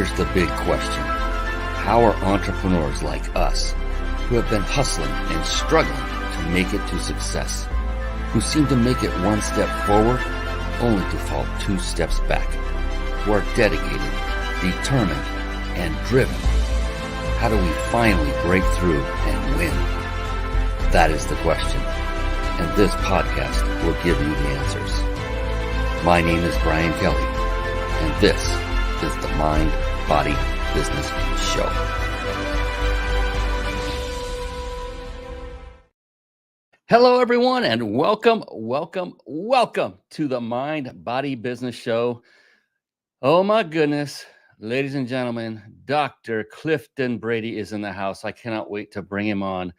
Here's the big question. How are entrepreneurs like us, who have been hustling and struggling to make it to success, who seem to make it one step forward only to fall two steps back, who are dedicated, determined, and driven, how do we finally break through and win? That is the question, and this podcast will give you the answers. My name is Brian Kelly, and this is the Mind, Body, Business Show. Hello, everyone, and welcome to the Mind, Body, Business Show. Oh, my goodness. Ladies and gentlemen, Dr. Cliffton Brady is in the house. I cannot wait to bring him on.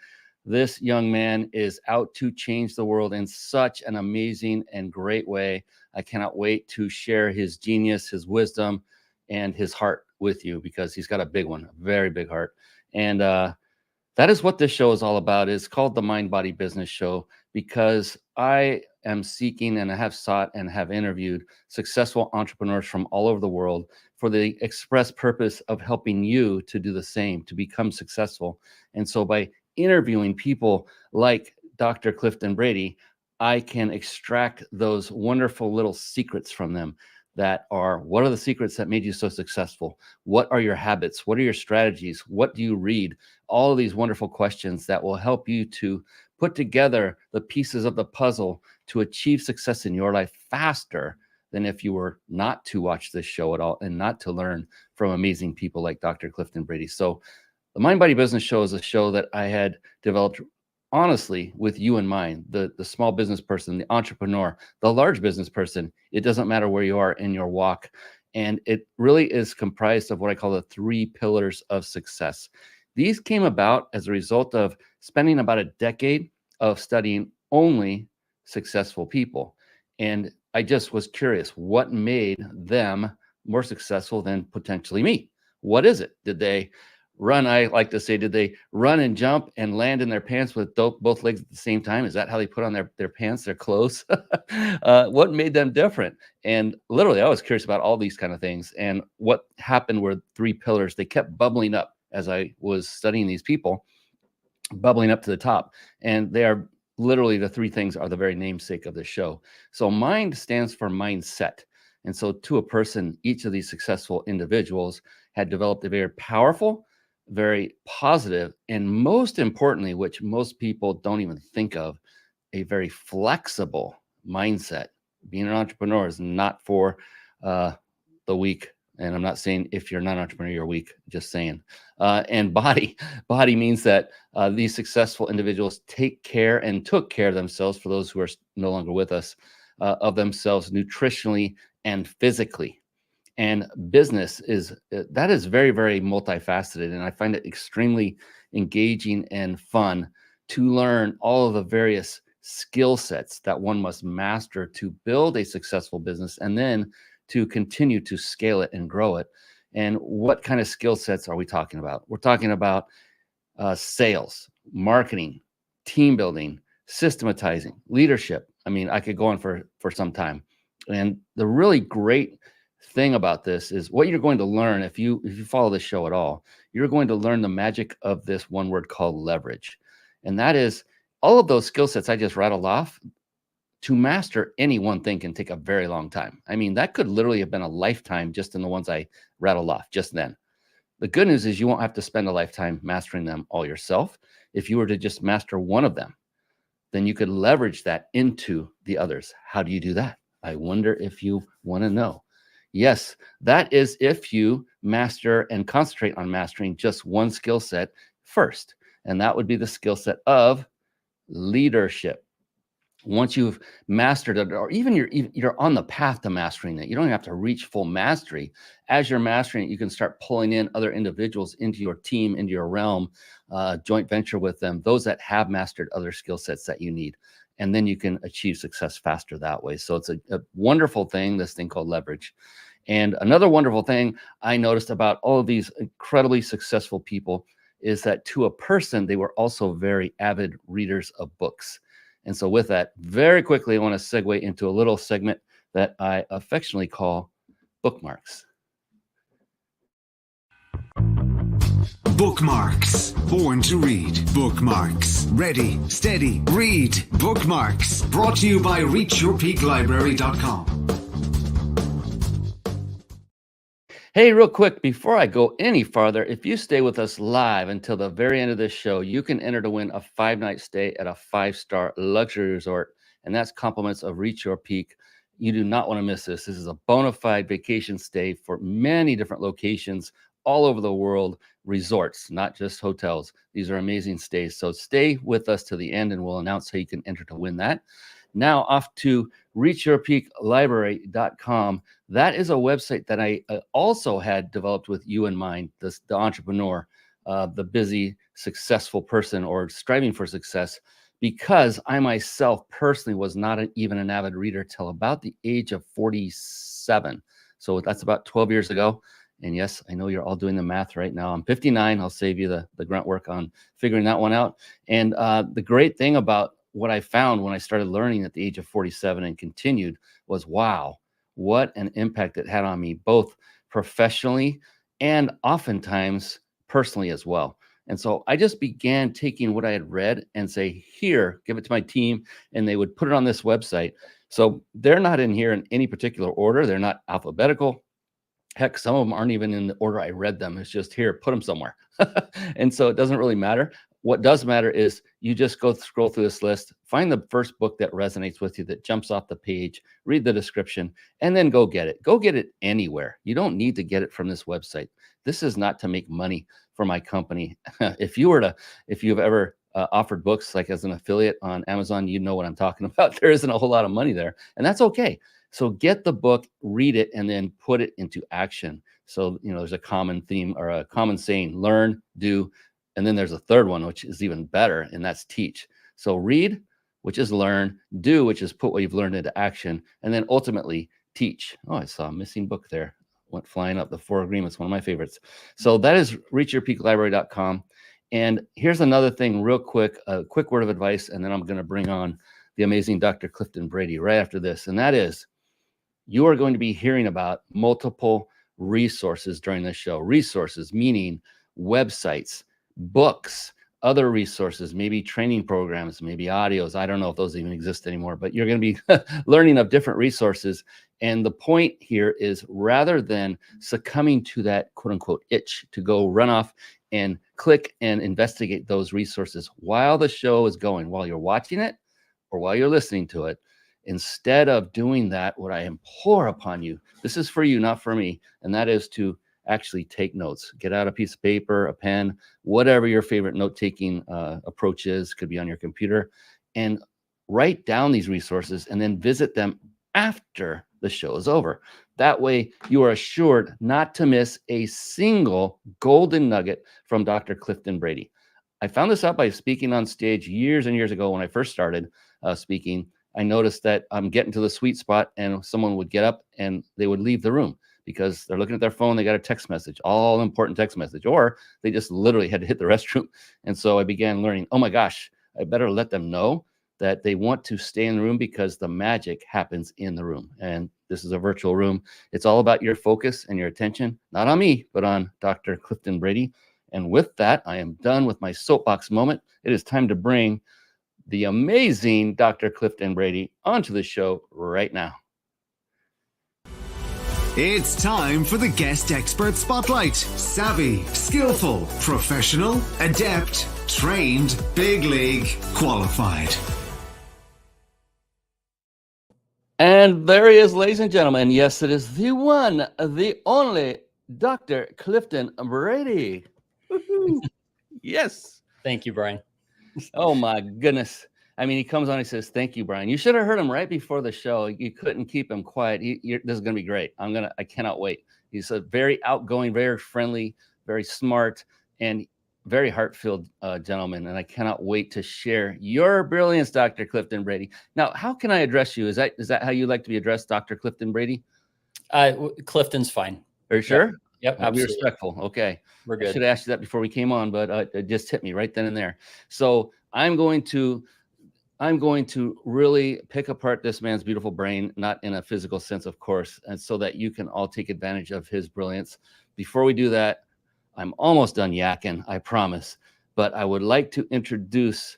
This young man is out to change the world in such an amazing and great way. I cannot wait to share his genius, his wisdom, and his heart with you, because he's got a big one, a very big heart. And that is what this show is all about. It's called the Mind, Body, Business Show because I am seeking and I have sought and have interviewed successful entrepreneurs from all over the world for the express purpose of helping you to do the same, to become successful. And so by interviewing people like Dr. Cliffton Brady, I can extract those wonderful little secrets from them that are, what are the secrets that made you so successful? What are your habits? What are your strategies? What do you read? All of these wonderful questions that will help you to put together the pieces of the puzzle to achieve success in your life faster than if you were not to watch this show at all and not to learn from amazing people like Dr. Cliffton Brady. So the Mind, Body, Business Show is a show that I had developed honestly with you in mind, the small business person, the entrepreneur, the large business person. It doesn't matter where you are in your walk. And it really is comprised of what I call the 3 pillars of success. These came about as a result of spending about a decade of studying only successful people. And I just was curious, what made them more successful than potentially me? What is it? Did they run? I like to say, did they run and jump and land in their pants with both legs at the same time? Is that how they put on their pants, their clothes? What made them different? And literally, I was curious about all these kind of things. And what happened were 3 pillars. They kept bubbling up as I was studying these people, bubbling up to the top. And they are literally, the 3 things are the very namesake of the show. So mind stands for mindset. And so to a person, each of these successful individuals had developed a very powerful, very positive, and most importantly, which most people don't even think of, a very flexible mindset. Being an entrepreneur is not for the weak. And I'm not saying if you're not an entrepreneur, you're weak, just saying. And body means that these successful individuals take care and took care of themselves, for those who are no longer with us, of themselves nutritionally and physically. And business is very, very multifaceted. And I find it extremely engaging and fun to learn all of the various skill sets that one must master to build a successful business and then to continue to scale it and grow it. And what kind of skill sets are we talking about? We're talking about sales, marketing, team building, systematizing, leadership. I mean, I could go on for some time. And the really great thing about this is what you're going to learn if you follow this show at all. You're going to learn the magic of this one word called leverage. And that is, all of those skill sets I just rattled off, to master any one thing can take a very long time. I mean, that could literally have been a lifetime just in the ones I rattled off just then. The good news is you won't have to spend a lifetime mastering them all yourself. If you were to just master one of them, then you could leverage that into the others. How do you do that? I wonder if you want to know. Yes, that is if you master and concentrate on mastering just one skill set first. And that would be the skill set of leadership. Once you've mastered it, or even you're on the path to mastering it, you don't have to reach full mastery. As you're mastering it, you can start pulling in other individuals into your team, into your realm, joint venture with them, those that have mastered other skill sets that you need. And then you can achieve success faster that way. So it's a wonderful thing, this thing called leverage. And another wonderful thing I noticed about all of these incredibly successful people is that to a person, they were also very avid readers of books. And so with that, very quickly, I want to segue into a little segment that I affectionately call bookmarks. Bookmarks. Born to read. Bookmarks. Ready, steady, read. Bookmarks. Brought to you by reachyourpeaklibrary.com. Hey, real quick, before I go any farther, if you stay with us live until the very end of this show, you can enter to win a 5-night stay at a 5-star luxury resort, and that's compliments of Reach Your Peak. You do not want to miss this. This is a bona fide vacation stay for many different locations all over the world, resorts, not just hotels. These are amazing stays. So stay with us to the end, and we'll announce how you can enter to win that. Now off to reachyourpeaklibrary.com. That is a website that I also had developed with you in mind, the entrepreneur, the busy, successful person or striving for success, because I myself personally was not even an avid reader till about the age of 47. So that's about 12 years ago. And yes, I know you're all doing the math right now. I'm 59. I'll save you the grunt work on figuring that one out. And the great thing about what I found when I started learning at the age of 47 and continued was, wow, what an impact it had on me, both professionally and oftentimes personally as well. And so I just began taking what I had read and say, here, give it to my team. And they would put it on this website. So they're not in here in any particular order. They're not alphabetical. Heck, some of them aren't even in the order I read them. It's just here, put them somewhere. And so it doesn't really matter. What does matter is you just scroll through this list, find the first book that resonates with you, that jumps off the page, read the description, and then go get it. Go get it anywhere. You don't need to get it from this website. This is not to make money for my company. If you've ever offered books like as an affiliate on Amazon, you know what I'm talking about. There isn't a whole lot of money there, and that's okay. So get the book, read it, and then put it into action. So, there's a common theme or a common saying: learn, do, and then there's a third one, which is even better, and that's teach. So read, which is learn, do, which is put what you've learned into action, and then ultimately teach. Oh, I saw a missing book there. Went flying up. The 4 Agreements, one of my favorites. So that is reachyourpeaklibrary.com. And here's another thing real quick, a quick word of advice, and then I'm going to bring on the amazing Dr. Cliffton Brady right after this. And that is, you are going to be hearing about multiple resources during this show. Resources meaning websites, books, other resources, maybe training programs, maybe audios. I don't know if those even exist anymore, but you're going to be learning of different resources. And the point here is, rather than succumbing to that quote unquote itch to go run off and click and investigate those resources while the show is going, while you're watching it or while you're listening to it, instead of doing that, what I implore upon you, this is for you, not for me, and that is to actually take notes. Get out a piece of paper, a pen, whatever your favorite note-taking approach is, could be on your computer, and write down these resources and then visit them after the show is over. That way you are assured not to miss a single golden nugget from Dr. Clifton Brady. I found this out by speaking on stage years and years ago when I first started speaking. I noticed that I'm getting to the sweet spot and someone would get up and they would leave the room because they're looking at their phone. They got a text message, all important text message, or they just literally had to hit the restroom. And so I began learning, oh my gosh, I better let them know that they want to stay in the room because the magic happens in the room. And this is a virtual room. It's all about your focus and your attention, not on me, but on Dr. Clifton Brady. And with that, I am done with my soapbox moment. It is time to bring the amazing Dr. Clifton Brady onto the show right now. It's time for the Guest Expert Spotlight. Savvy, skillful, professional, adept, trained, big league, qualified. And there he is, ladies and gentlemen. Yes, it is the one, the only Dr. Clifton Brady. Yes. Thank you, Brian. Oh my goodness. I mean, he comes on, he says, thank you, Brian. You should have heard him right before the show. You couldn't keep him quiet. This is going to be great. I cannot wait. He's a very outgoing, very friendly, very smart, and very heart-filled gentleman. And I cannot wait to share your brilliance, Dr. Clifton Brady. Now, how can I address you? Is that how you like to be addressed, Dr. Clifton Brady? Clifton's fine. Are you sure? Yep. I'll be respectful. Okay. We're good. I should have asked you that before we came on, but it just hit me right then and there. So I'm going to really pick apart this man's beautiful brain, not in a physical sense, of course, and so that you can all take advantage of his brilliance. Before we do that, I'm almost done yakking, I promise. But I would like to introduce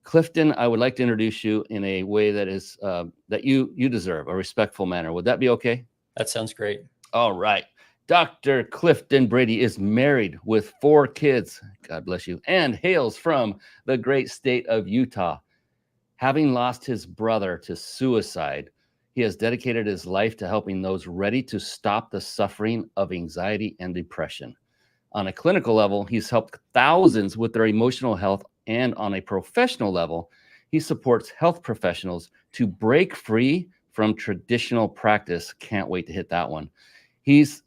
Clifton. I would like to introduce you in a way that is that you deserve, a respectful manner. Would that be okay? That sounds great. All right. Dr. Clifton Brady is married with 4 kids. God bless you. And hails from the great state of Utah. Having lost his brother to suicide, he has dedicated his life to helping those ready to stop the suffering of anxiety and depression. On a clinical level, he's helped thousands with their emotional health, and on a professional level, he supports health professionals to break free from traditional practice. Can't wait to hit that one. His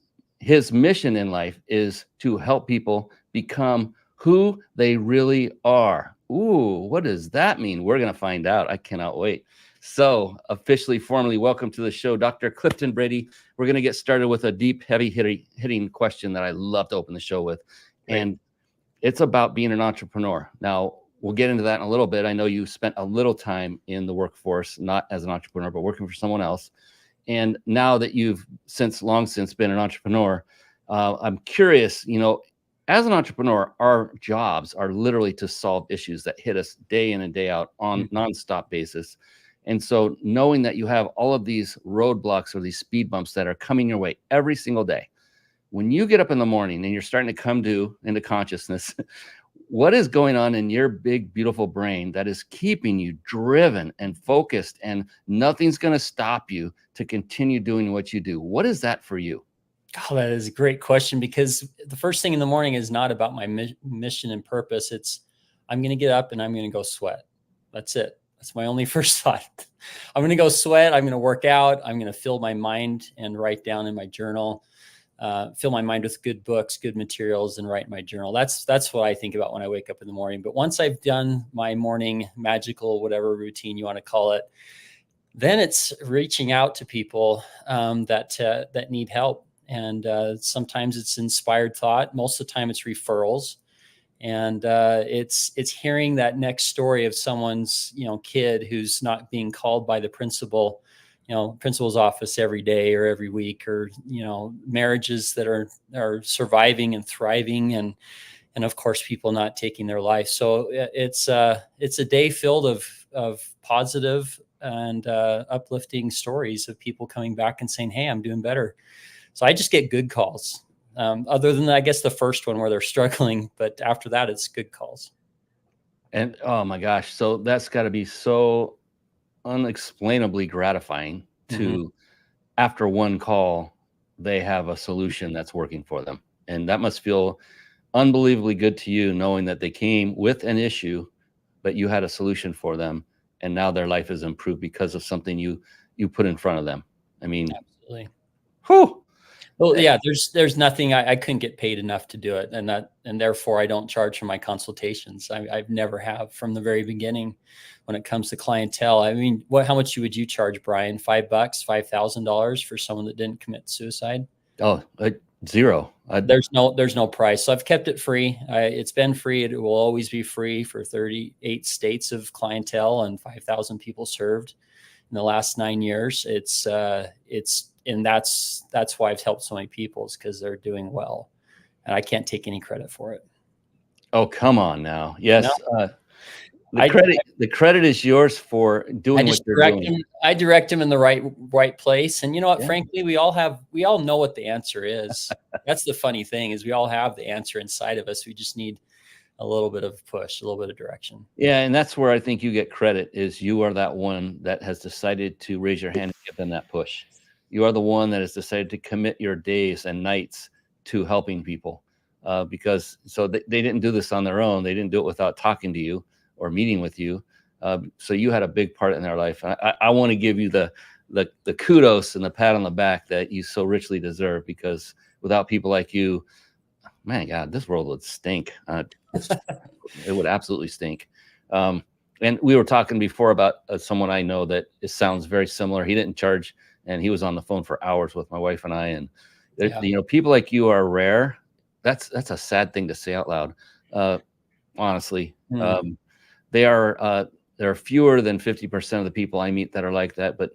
mission in life is to help people become who they really are. Ooh, what does that mean? We're going to find out. I cannot wait. So, officially, formally, welcome to the show, Dr. Clifton Brady. We're going to get started with a deep, heavy hitting question that I love to open the show with. Great. And it's about being an entrepreneur. Now, we'll get into that in a little bit. I know you spent a little time in the workforce, not as an entrepreneur, but working for someone else. And now that you've long since been an entrepreneur, I'm curious, as an entrepreneur, our jobs are literally to solve issues that hit us day in and day out on nonstop basis. And so knowing that you have all of these roadblocks or these speed bumps that are coming your way every single day, when you get up in the morning and you're starting to come into consciousness, what is going on in your big, beautiful brain that is keeping you driven and focused, and nothing's going to stop you to continue doing what you do? What is that for you? Oh, that is a great question, because the first thing in the morning is not about my mission and purpose. It's I'm going to get up and I'm going to go sweat. That's it. That's my only first thought. I'm going to go sweat. I'm going to work out. I'm going to fill my mind and write down in my journal, fill my mind with good books, good materials, and write in my journal. That's what I think about when I wake up in the morning. But once I've done my morning magical, whatever routine you want to call it, then it's reaching out to people that need help. And sometimes it's inspired thought. Most of the time it's referrals. And it's hearing that next story of someone's, kid who's not being called by the principal's office every day or every week, or, marriages that are surviving and thriving, and of course, people not taking their life. So it's a day filled of positive and uplifting stories of people coming back and saying, "Hey, I'm doing better." So I just get good calls. Other than, I guess, the first one where they're struggling, but after that, it's good calls. And oh my gosh, so that's got to be so unexplainably gratifying to, after one call, they have a solution that's working for them. And that must feel unbelievably good to you, knowing that they came with an issue, but you had a solution for them, and now their life is improved because of something you put in front of them. I mean, Absolutely. Whew. Well, yeah, there's nothing, I couldn't get paid enough to do it. And therefore I don't charge for my consultations. I've never have from the very beginning when it comes to clientele. I mean, how much would you charge, Brian? $5, $5,000 for someone that didn't commit suicide? Oh, zero. There's no price. So I've kept it free. It's been free. It will always be free for 38 states of clientele and 5,000 people served in the last 9 years. And that's why I've helped so many people, is because they're doing well, and I can't take any credit for it. Oh, come on now. Yes. No. The credit is yours for doing what you're doing. I direct them in the right place. And you know what, frankly, we all know what the answer is. That's the funny thing, is we all have the answer inside of us. We just need a little bit of push, a little bit of direction. Yeah. And that's where I think you get credit, is you are that one that has decided to raise your hand and give them that push. You are the one that has decided to commit your days and nights to helping people, because they didn't do this on their own. They didn't do it without talking to you or meeting with you. So you had a big part in their life. I want to give you the kudos and the pat on the back that you so richly deserve, because without people like you, man, God, this world would stink. It would absolutely stink. And we were talking before about someone I know that sounds very similar. He didn't charge, and he was on the phone for hours with my wife and I. And people like you are rare. That's a sad thing to say out loud. Honestly, there are fewer than 50% of the people I meet that are like that. But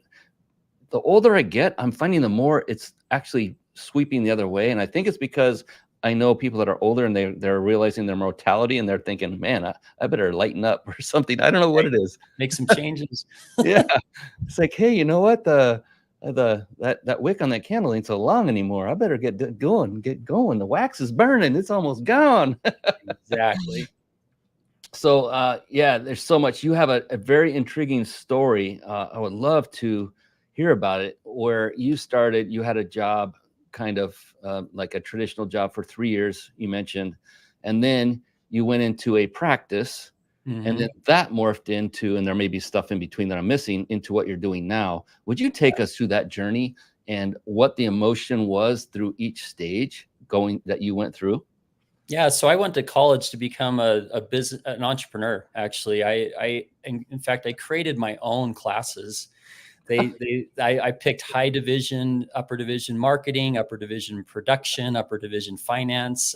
the older I get, I'm finding the more it's actually sweeping the other way. And I think it's because I know people that are older and they're realizing their mortality and they're thinking, man, I better lighten up or something. I don't know what it is. Make some changes. Yeah. It's like, hey, you know what? That wick on that candle ain't so long anymore. I better get going. The wax is burning. It's almost gone. Exactly. So yeah, there's so much. You have a very intriguing story. I would love to hear about it, where you had a job, kind of like a traditional job for 3 years, you mentioned, and then you went into a practice, and then that morphed into, and there may be stuff in between that I'm missing, into what you're doing now. Would you take us through that journey and what the emotion was through each stage that you went through? Yeah, so I went to college to become an entrepreneur. Actually, in fact, I created my own classes. I picked high division, upper division marketing, upper division production, upper division finance.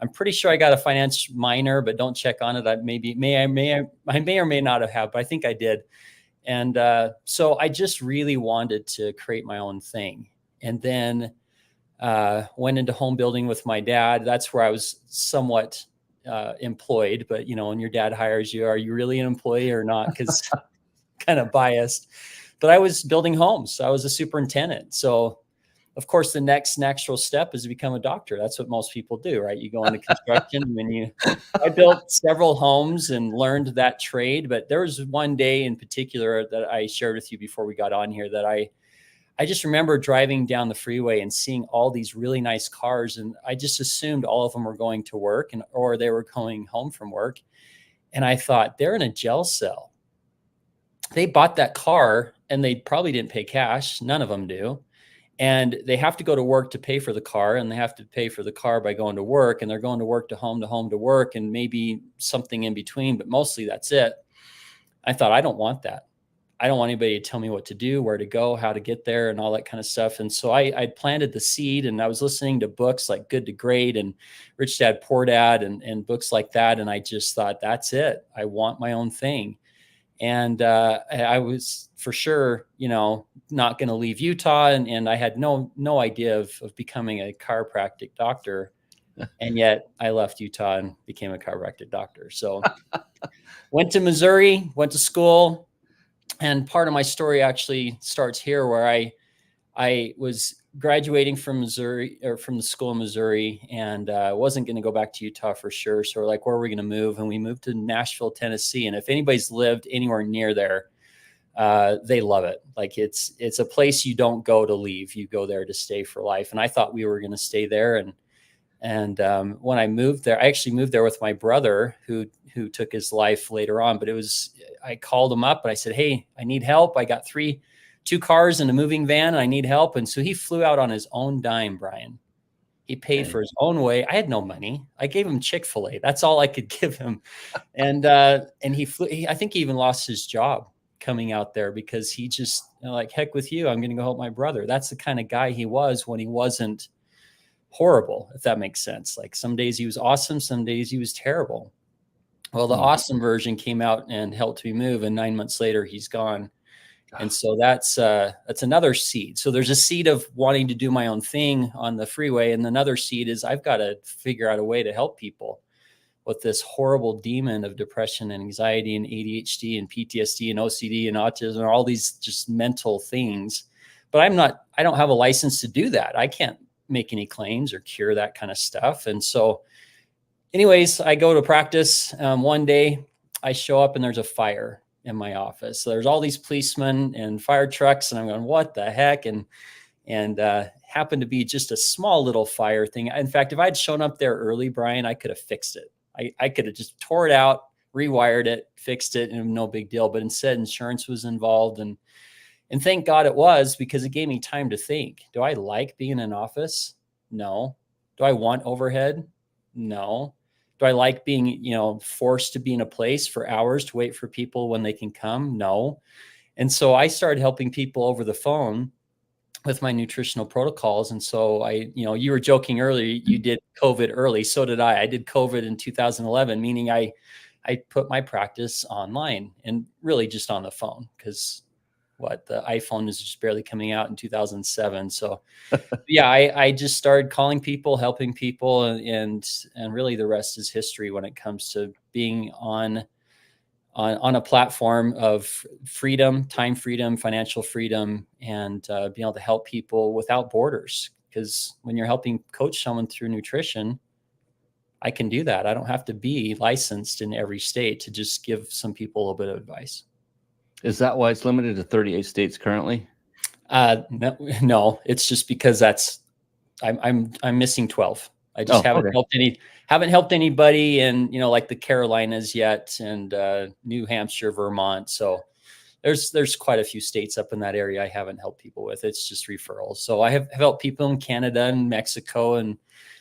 I'm pretty sure I got a finance minor, but don't check on it. I may or may not have, but I think I did. And so I just really wanted to create my own thing. And then went into home building with my dad. That's where I was somewhat employed. But, when your dad hires you, are you really an employee or not? Because kind of biased. But I was building homes. I was a superintendent. So, of course, the next natural step is to become a doctor. That's what most people do, right? You go into construction. I built several homes and learned that trade. But there was one day in particular that I shared with you before we got on here that I just remember driving down the freeway and seeing all these really nice cars. And I just assumed all of them were going to work or they were going home from work. And I thought, they're in a jail cell. They bought that car and they probably didn't pay cash. None of them do. And they have to go to work to pay for the car, and they have to pay for the car by going to work, and they're going to work to home to work, and maybe something in between, but mostly that's it. I thought, I don't want that. I don't want anybody to tell me what to do, where to go, how to get there, and all that kind of stuff. And so I planted the seed, and I was listening to books like Good to Great and Rich Dad, Poor Dad, and books like that. And I just thought, that's it. I want my own thing. And I was for sure, not going to leave Utah. And I had no idea of becoming a chiropractic doctor. And yet I left Utah and became a chiropractic doctor. So went to Missouri, went to school. And part of my story actually starts here, where I was graduating from Missouri, or from the school in Missouri, and wasn't going to go back to Utah for sure. So we're like, where are we going to move? And we moved to Nashville, Tennessee. And if anybody's lived anywhere near there, they love it. Like it's a place you don't go to leave. You go there to stay for life. And I thought we were going to stay there. And when I moved there, I actually moved there with my brother who took his life later on. But I called him up and I said, hey, I need help. I got two cars and a moving van, and I need help. And so he flew out on his own dime, Brian. He paid for his own way. I had no money. I gave him Chick-fil-A. That's all I could give him. And he flew. I think he even lost his job coming out there, because he just like, heck with you. I'm going to go help my brother. That's the kind of guy he was when he wasn't horrible, if that makes sense. Like some days he was awesome, some days he was terrible. Well, the awesome version came out and helped me move, and 9 months later he's gone. And so that's another seed. So there's a seed of wanting to do my own thing on the freeway, and another seed is I've got to figure out a way to help people with this horrible demon of depression and anxiety and ADHD and PTSD and OCD and autism and all these just mental things. But I don't have a license to do that. I can't make any claims or cure that kind of stuff. And so anyways, I go to practice. One day I show up and there's a fire in my office. So there's all these policemen and fire trucks, and I'm going, what the heck? And happened to be just a small little fire thing. In fact, if I'd shown up there early, Brian, I could have fixed it. I could have just tore it out, rewired it, fixed it, and no big deal. But instead, insurance was involved. And thank God it was, because it gave me time to think. Do I like being in an office? No. Do I want overhead? No. Do I like being, forced to be in a place for hours to wait for people when they can come? No. And so I started helping people over the phone with my nutritional protocols. And so you were joking earlier, you did COVID early. So did I. I did COVID in 2011, meaning I put my practice online and really just on the phone, because the iPhone is just barely coming out in 2007. So yeah, I just started calling people, helping people, and really the rest is history when it comes to being on a platform of freedom, time freedom, financial freedom, and being able to help people without borders. Because when you're helping coach someone through nutrition, I can do that. I don't have to be licensed in every state to just give some people a little bit of advice. Is that why it's limited to 38 states currently? No, it's just because I'm missing 12. I just haven't helped anybody in, like the Carolinas yet, and New Hampshire, Vermont. So there's quite a few states up in that area I haven't helped people with. It's just referrals. So I have helped people in Canada and Mexico and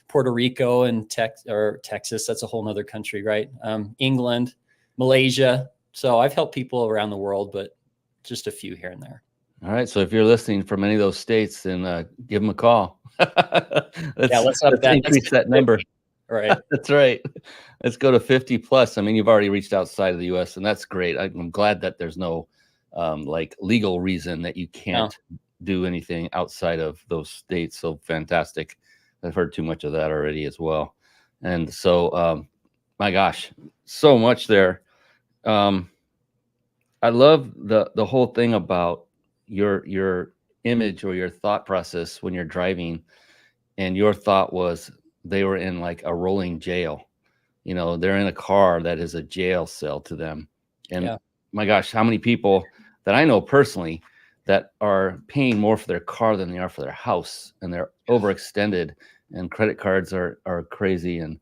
Puerto Rico and Texas. That's a whole nother country, right? England, Malaysia. So I've helped people around the world, but just a few here and there. All right. So if you're listening from any of those states, then give them a call. let's increase that number. Right. That's right. Let's go to 50 plus. I mean, you've already reached outside of the U.S., and that's great. I'm glad that there's no like legal reason that you can't do anything outside of those states. So fantastic. I've heard too much of that already as well. And so, my gosh, so much there. I love the whole thing about your image or your thought process when you're driving, and your thought was they were in like a rolling jail. They're in a car that is a jail cell to them. And my gosh, how many people that I know personally that are paying more for their car than they are for their house, and they're overextended, and credit cards are crazy. And,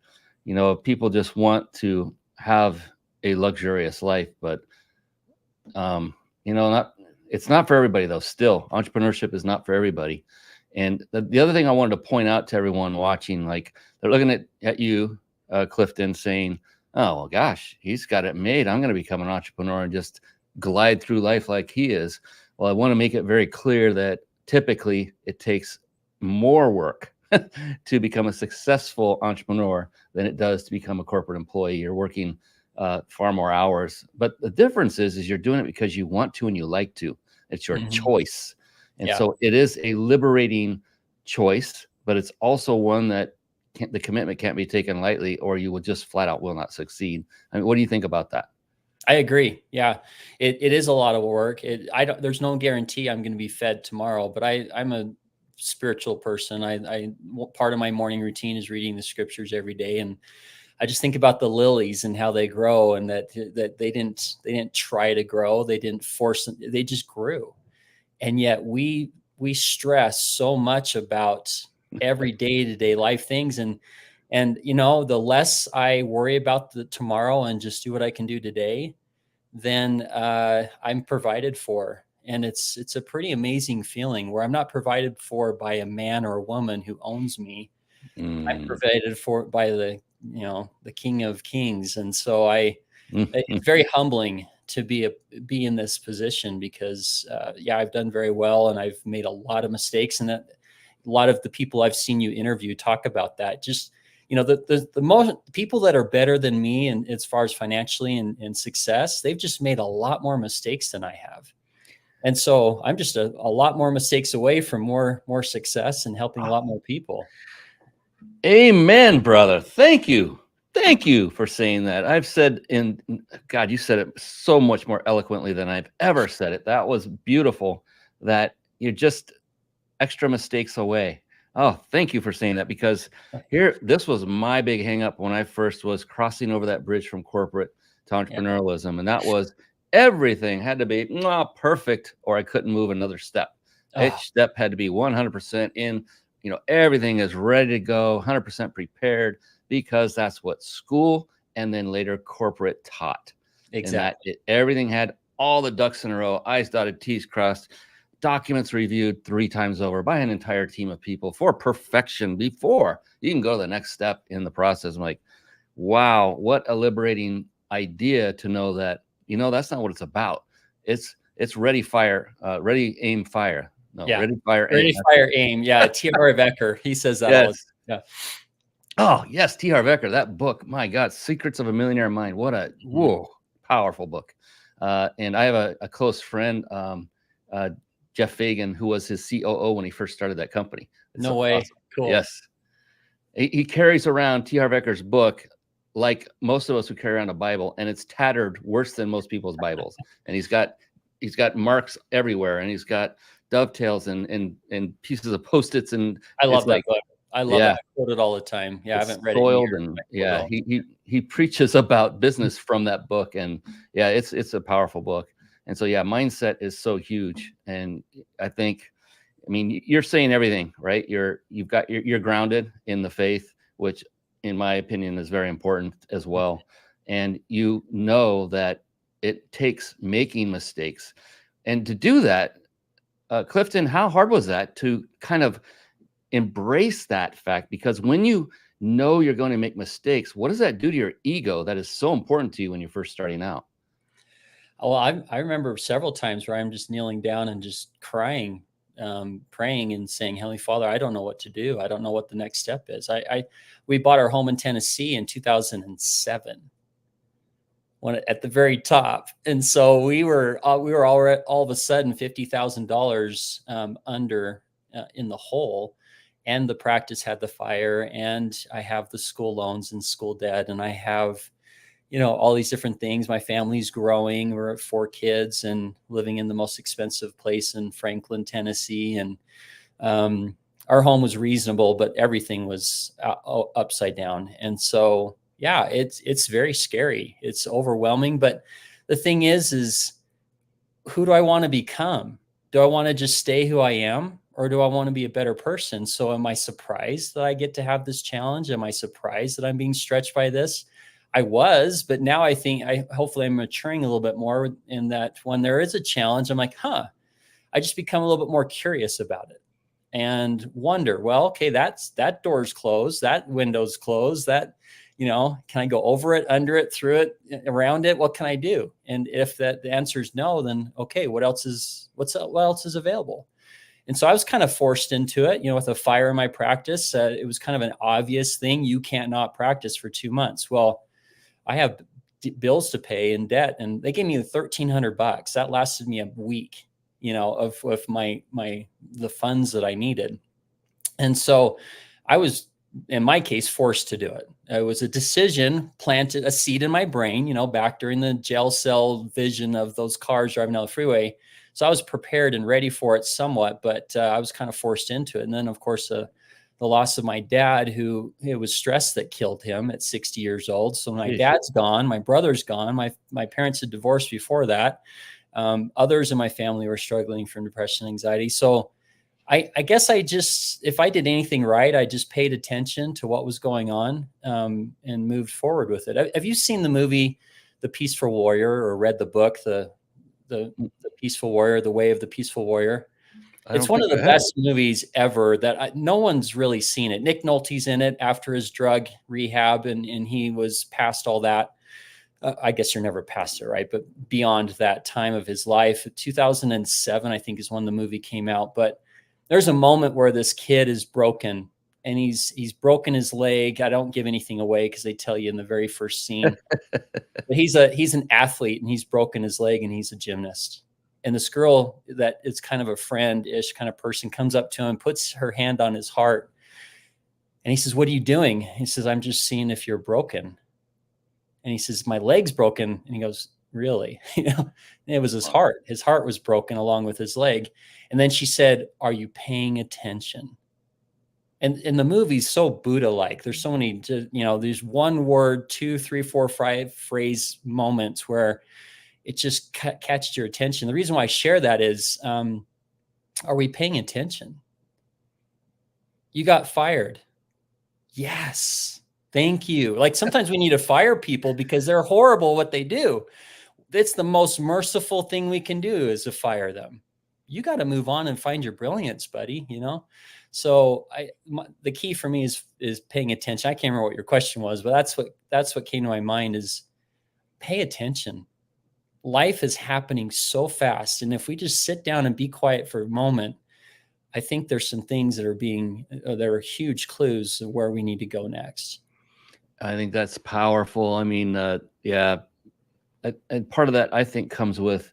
people just want to have a luxurious life, but, it's not for everybody though. Still, entrepreneurship is not for everybody. And the other thing I wanted to point out to everyone watching, like they're looking at you, Clifton, saying, oh, well, gosh, he's got it made. I'm going to become an entrepreneur and just glide through life like he is. Well, I want to make it very clear that typically it takes more work to become a successful entrepreneur than it does to become a corporate employee. You're working far more hours. But the difference is you're doing it because you want to and you like to. It's your choice. And so it is a liberating choice, but it's also one that the commitment can't be taken lightly, or you will just flat out will not succeed. I mean, what do you think about that? I agree. Yeah, it is a lot of work. There's no guarantee I'm going to be fed tomorrow, but I'm a spiritual person. Part of my morning routine is reading the scriptures every day. And I just think about the lilies and how they grow, and that they didn't try to grow. They didn't force them. They just grew. And yet we stress so much about every day-to-day life things. And the less I worry about the tomorrow and just do what I can do today, then I'm provided for. And it's a pretty amazing feeling where I'm not provided for by a man or a woman who owns me. I'm provided for by the King of Kings. And so it's very humbling to be in this position, because I've done very well, and I've made a lot of mistakes, and that a lot of the people I've seen you interview talk about that. Just the most people that are better than me, and as far as financially and success, they've just made a lot more mistakes than I have. And so I'm just a lot more mistakes away from more success and helping a lot more people. Amen, brother. Thank you. Thank you for saying that. I've said God, you said it so much more eloquently than I've ever said it. That was beautiful, that you're just extra mistakes away. Oh, thank you for saying that, because this was my big hang up when I first was crossing over that bridge from corporate to entrepreneurialism. And that was everything had to be perfect, or I couldn't move another step. Each step had to be 100% in, everything is ready to go, 100% prepared, because that's what school and then later corporate taught. Exactly. And that everything had all the ducks in a row, I's dotted, T's crossed, documents reviewed 3 times over by an entire team of people for perfection before you can go to the next step in the process. I'm like, wow, what a liberating idea to know that, that's not what it's about. It's ready, fire, ready, aim, fire. No, ready, fire, aim. Ready, fire, aim. Yeah. T.R. Becker, he says that. Yes. Yeah. Oh, yes. T.R. Becker, that book, my God, Secrets of a Millionaire Mind. What a powerful book. And I have a close friend Jeff Fagan, who was his COO when he first started that company. It's No so way. awesome. Cool. Yes. He carries around T. Harv Eker's book like most of us would carry around a Bible, and it's tattered worse than most people's Bibles. And he's got marks everywhere, and he's got dovetails and pieces of Post-its, and I love it's that like, book. I love yeah, it. I quote it all the time. Yeah, I it's haven't read it in soiled, years. and but I yeah, will. he preaches about business from that book, and yeah, it's a powerful book. And so yeah, mindset is so huge, and I think, I mean, you're saying everything, right? You're grounded in the faith, which in my opinion is very important as well. And you know that it takes making mistakes. And to do that, Clifton, how hard was that to kind of embrace that fact? Because when you know you're going to make mistakes, what does that do to your ego that is so important to you when you're first starting out? Oh, I remember several times where I'm just kneeling down and just crying, praying and saying, Heavenly Father, I don't know what to do. I don't know what the next step is. We bought our home in Tennessee in 2007, when at the very top. And so we were all of a sudden $50,000 under in the hole. And the practice had the fire, and I have the school loans and school debt, and I have, all these different things. My family's growing. We're at 4 kids and living in the most expensive place in Franklin, Tennessee. And our home was reasonable, but everything was upside down. And so, yeah, it's very scary. It's overwhelming. But the thing is who do I want to become? Do I want to just stay who I am, or do I want to be a better person? So am I surprised that I get to have this challenge? Am I surprised that I'm being stretched by this? I was, but now I think hopefully I'm maturing a little bit more in that when there is a challenge, I'm like, I just become a little bit more curious about it and wonder, well, okay, that door's closed, that window's closed, that, can I go over it, under it, through it, around it? What can I do? And if the answer is no, then okay, what else is available? And so I was kind of forced into it, with a fire in my practice. It was kind of an obvious thing. You can't not practice for 2 months. Well, I have bills to pay and debt, and they gave me $1,300. That lasted me a week, of the funds that I needed. And so I was, in my case, forced to do it. It was a decision, planted a seed in my brain, back during the jail cell vision of those cars driving down the freeway. So I was prepared and ready for it somewhat, but I was kind of forced into it. And then, of course, the loss of my dad, who it was stress that killed him at 60 years old. So my dad's gone, my brother's gone. My parents had divorced before that. Others in my family were struggling from depression and anxiety. So I guess if I did anything right, I just paid attention to what was going on and moved forward with it. Have you seen the movie, The Peaceful Warrior, or read the book, The Peaceful Warrior, The Way of the Peaceful Warrior? It's one of the best movies ever that no one's really seen it. Nick Nolte's in it after his drug rehab, and he was past all that. I guess you're never past it, right? But beyond that time of his life, 2007, I think, is when the movie came out. But there's a moment where this kid is broken, and he's broken his leg. I don't give anything away because they tell you in the very first scene. But he's an athlete, and he's broken his leg, and he's a gymnast. And this girl that is kind of a friend-ish kind of person comes up to him, puts her hand on his heart. And he says, "What are you doing?" He says, "I'm just seeing if you're broken." And he says, "My leg's broken." And he goes, "Really?" And it was his heart. His heart was broken along with his leg. And then she said, "Are you paying attention?" And the movie's so Buddha-like. There's so many, there's one word, 2, 3, 4, 5 phrase moments where it just catches your attention. The reason why I share that is, are we paying attention? You got fired. Yes. Thank you. Like sometimes we need to fire people because they're horrible at what they do. It's the most merciful thing we can do is to fire them. You got to move on and find your brilliance, buddy, So the key for me is paying attention. I can't remember what your question was, but that's what came to my mind is pay attention. Life is happening so fast. And if we just sit down and be quiet for a moment, I think there's some things that are huge clues of where we need to go next. I think that's powerful. I mean, yeah. And part of that, I think, comes with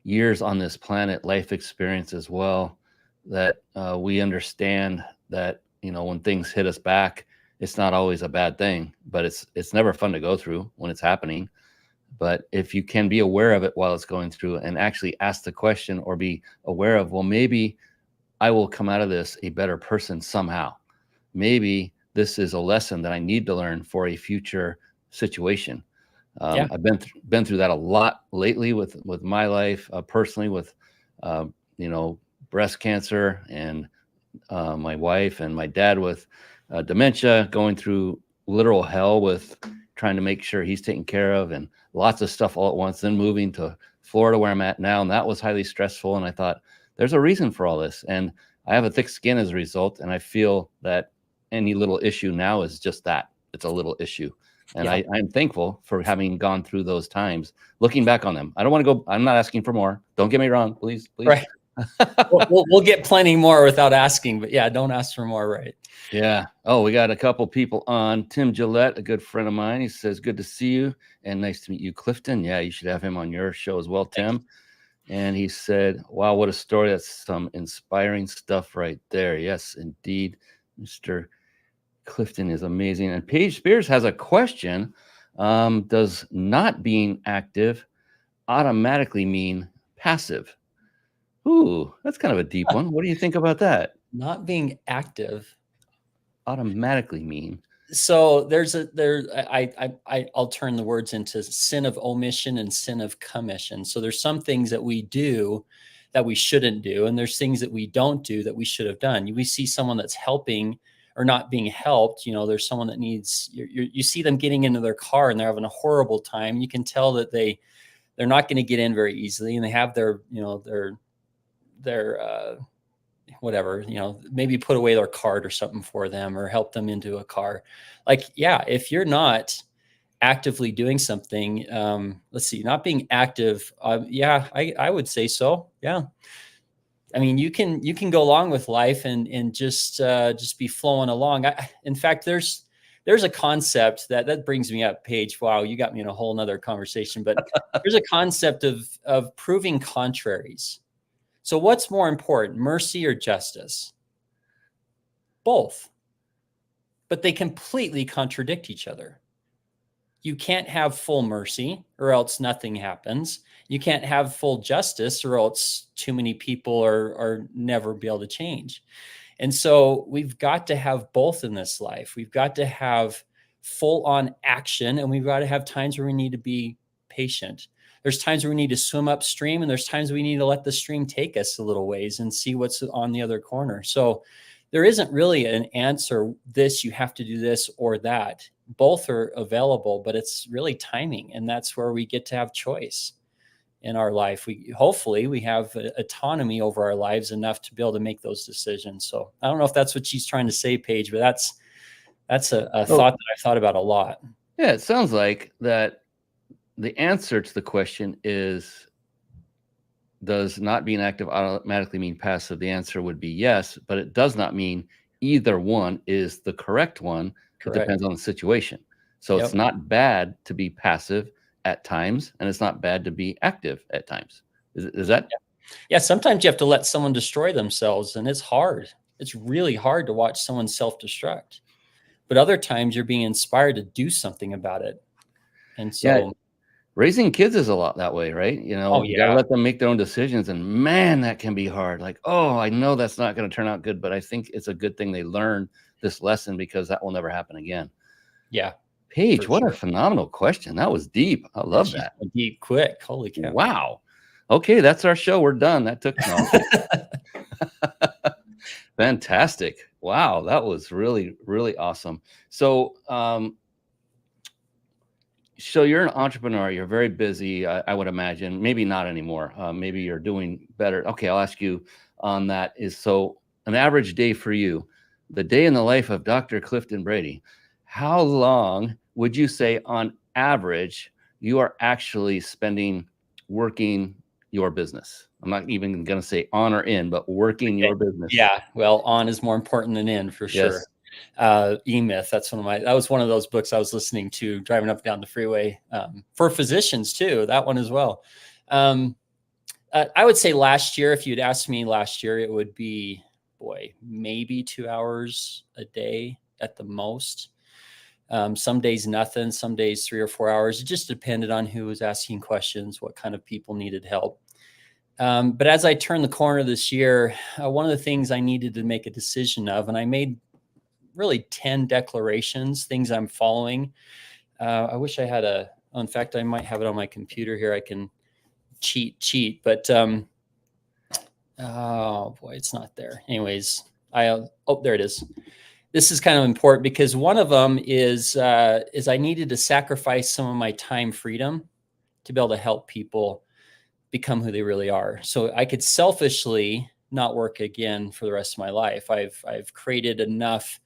years on this planet, life experience as well, that we understand that, when things hit us back, it's not always a bad thing, but it's never fun to go through when it's happening. But if you can be aware of it while it's going through and actually ask the question or be aware of, well, maybe I will come out of this a better person somehow. Maybe this is a lesson that I need to learn for a future situation. I've been through that a lot lately with my life, personally, with breast cancer, and my wife and my dad with dementia, going through literal hell with trying to make sure he's taken care of, and lots of stuff all at once. Then moving to Florida where I'm at now, and that was highly stressful. And I thought, there's a reason for all this, and I have a thick skin as a result. And I feel that any little issue now is just that. It's a little issue. And I'm thankful for having gone through those times, looking back on them. I don't want to go, I'm not asking for more. Don't get me wrong, please. Right. we'll get plenty more without asking, but yeah, don't ask for more. Right. Yeah. Oh, we got a couple people on. Tim Gillette, a good friend of mine. He says, good to see you and nice to meet you, Clifton. Yeah, you should have him on your show as well, Tim. And he said, wow, what a story. That's some inspiring stuff right there. Yes, indeed. Mr. Clifton is amazing. And Paige Spears has a question. Does not being active automatically mean passive? Ooh, that's kind of a deep one. What do you think about that? Not being active automatically mean. So I'll turn the words into sin of omission and sin of commission. So there's some things that we do that we shouldn't do, and there's things that we don't do that we should have done. We see someone that's helping or not being helped. There's someone that needs, you see them getting into their car and they're having a horrible time. You can tell that they're not going to get in very easily, and they have their whatever, maybe put away their card or something for them, or help them into a car. If you're not actively doing something, let's see, not being active. I would say so. Yeah. I mean, you can go along with life and just be flowing along. In fact, there's a concept that brings me up, Paige. Wow, you got me in a whole nother conversation, but there's a concept of proving contraries. So what's more important, mercy or justice? Both. But they completely contradict each other. You can't have full mercy or else nothing happens. You can't have full justice or else too many people are never be able to change. And so we've got to have both in this life. We've got to have full on action, and we've got to have times where we need to be patient. There's times where we need to swim upstream, and there's times we need to let the stream take us a little ways and see what's on the other corner. So there isn't really an answer, this, you have to do this or that. Both are available, but it's really timing. And that's where we get to have choice in our life. Hopefully we have autonomy over our lives enough to be able to make those decisions. So I don't know if that's what she's trying to say, Paige, but that's a thought that I've thought about a lot. Yeah, it sounds like that. The answer to the question is, does not being active automatically mean passive? The answer would be yes, but it does not mean either one is the correct one. Correct. It depends on the situation. So It's not bad to be passive at times, and it's not bad to be active at times. Is that? Yeah, sometimes you have to let someone destroy themselves, and it's hard. It's really hard to watch someone self-destruct. But other times you're being inspired to do something about it. And so... Yeah. Raising kids is a lot that way, right? You gotta let them make their own decisions, and man, that can be hard. I know that's not going to turn out good, but I think it's a good thing they learn this lesson, because that will never happen again. Yeah. Paige, what a phenomenal question. That was deep. I love that. Deep, quick. Holy cow. Wow. Okay, that's our show. We're done. That took fantastic. Wow, that was really, really awesome. So, so you're an entrepreneur. You're very busy, I would imagine. Maybe not anymore. Maybe you're doing better. Okay, I'll ask you on that. So an average day for you, the day in the life of Dr. Clifton Brady, how long would you say on average you are actually spending working your business? I'm not even going to say on or in, but working your business. Yeah, well, on is more important than in, for sure. Yes. E-Myth, that was one of those books I was listening to driving up and down the freeway, for physicians too, that one as well. I would say last year, if you'd asked me last year, it would be, maybe 2 hours a day at the most. Some days nothing, some days 3 or 4 hours. It just depended on who was asking questions, what kind of people needed help. But as I turned the corner this year, one of the things I needed to make a decision of, and I made really 10 declarations, things I'm following. I wish I had in fact, I might have it on my computer here. I can cheat, but oh boy, it's not there. Anyways, there it is. This is kind of important because one of them is I needed to sacrifice some of my time freedom to be able to help people become who they really are. So I could selfishly not work again for the rest of my life. I've created enough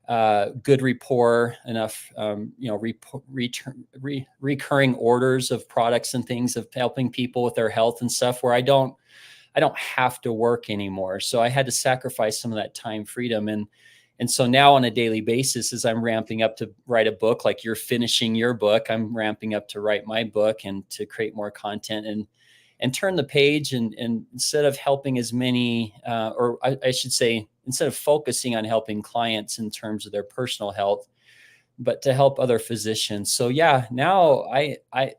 good rapport, enough recurring orders of products and things of helping people with their health and stuff where I don't have to work anymore. So I had to sacrifice some of that time freedom. And so now on a daily basis, as I'm ramping up to write a book, like you're finishing your book, I'm ramping up to write my book and to create more content and turn the page. And instead of helping as many, or I should say, instead of focusing on helping clients in terms of their personal health, but to help other physicians. So yeah, now I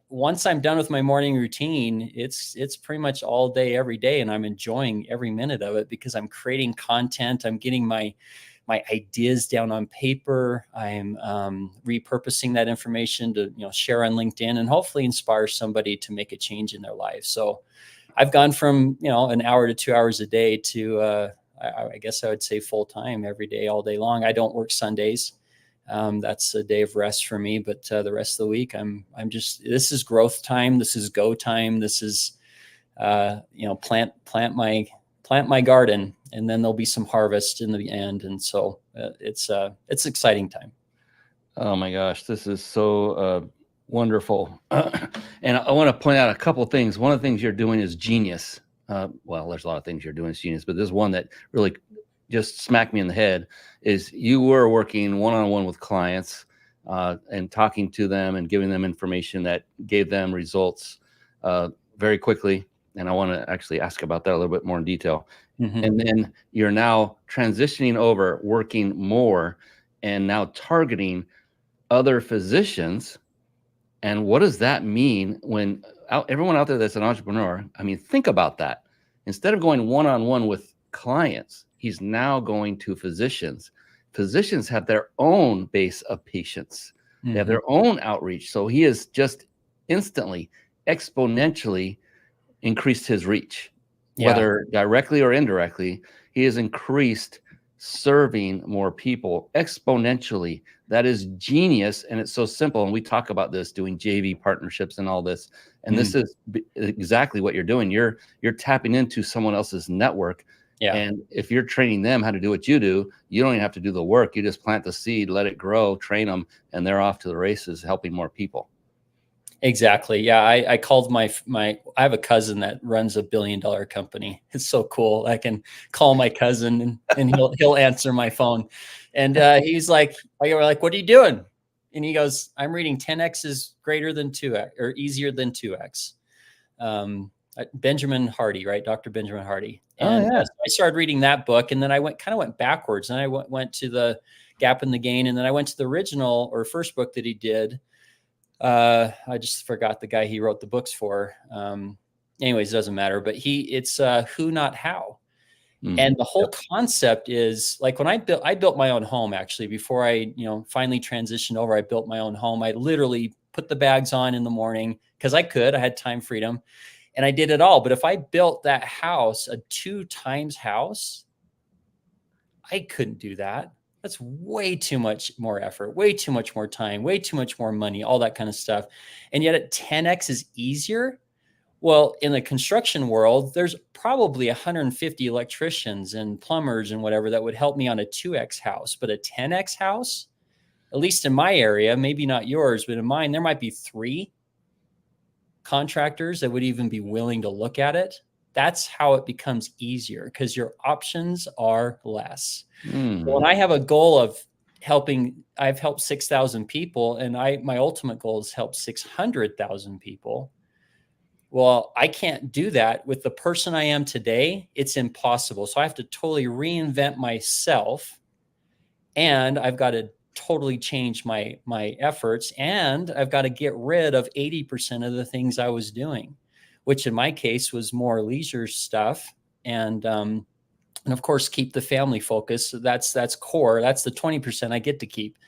once I'm done with my morning routine, it's pretty much all day, every day. And I'm enjoying every minute of it because I'm creating content. I'm getting my ideas down on paper. I'm repurposing that information to share on LinkedIn and hopefully inspire somebody to make a change in their life. So I've gone from an hour to 2 hours a day to I guess I would say full time every day, all day long. I don't work Sundays. That's a day of rest for me. But the rest of the week, I'm just, this is growth time. This is go time. This is plant my garden, and then there'll be some harvest in the end. And so it's exciting time. Oh my gosh, this is so wonderful. And I want to point out a couple of things. One of the things you're doing is genius. Well, there's a lot of things you're doing is genius, but this one that really just smacked me in the head is you were working one-on-one with clients and talking to them and giving them information that gave them results very quickly. And I want to actually ask about that a little bit more in detail. Mm-hmm. And then you're now transitioning over, working more, and now targeting other physicians. And what does that mean when everyone out there that's an entrepreneur? I mean, think about that. Instead of going one-on-one with clients, he's now going to physicians. Physicians have their own base of patients. Mm-hmm. They have their own outreach. So he has just instantly, exponentially increased his reach, whether directly or indirectly. He has increased serving more people exponentially. That is genius. And it's so simple. And we talk about this, doing JV partnerships and all this. And this is exactly what you're doing. You're tapping into someone else's network. Yeah. And if you're training them how to do what you do, you don't even have to do the work. You just plant the seed, let it grow, train them, and they're off to the races, helping more people. Exactly. Yeah. I called I have a cousin that runs $1 billion company. It's so cool. I can call my cousin and he'll answer my phone. And he's like, we're like, what are you doing? And he goes, I'm reading 10X is greater than 2X or easier than 2X. Benjamin Hardy, right? Dr. Benjamin Hardy. And so I started reading that book, and then I went backwards. And I went to the Gap in the Gain. And then I went to the original or first book that he did. I just forgot the guy he wrote the books for. Anyways, it doesn't matter, but it's who, not how. Mm-hmm. And the whole concept is like when I built my own home, actually, before I, finally transitioned over, I built my own home. I literally put the bags on in the morning because I had time freedom, and I did it all. But if I built that house, a 2 times house, I couldn't do that. That's way too much more effort, way too much more time, way too much more money, all that kind of stuff. And yet at 10X is easier. Well, in the construction world, there's probably 150 electricians and plumbers and whatever that would help me on a 2X house. But a 10X house, at least in my area, maybe not yours, but in mine, there might be 3 contractors that would even be willing to look at it. That's how it becomes easier because your options are less. So when I have a goal of I've helped 6,000 people, and my ultimate goal is help 600,000 people. Well, I can't do that with the person I am today. It's impossible. So I have to totally reinvent myself, and I've got to totally change my efforts, and I've got to get rid of 80% of the things I was doing, which in my case was more leisure stuff. And of course, keep the family focus. So that's core. That's the 20% I get to keep.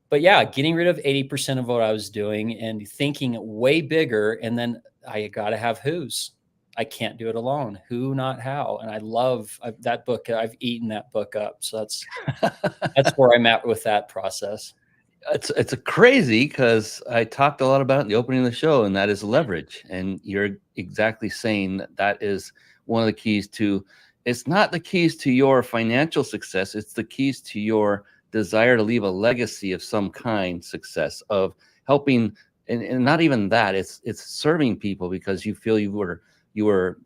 But yeah, getting rid of 80% of what I was doing and thinking way bigger. And then I got to have who's. I can't do it alone. Who, not how. And I love that book. I've eaten that book up. So that's where I'm at with that process. It's a crazy, because I talked a lot about it in the opening of the show, and that is leverage. And you're exactly saying that is one of the keys to, it's not the keys to your financial success. It's the keys to your desire to leave a legacy of some kind, success of helping. And not even that, it's serving people, because you feel you were,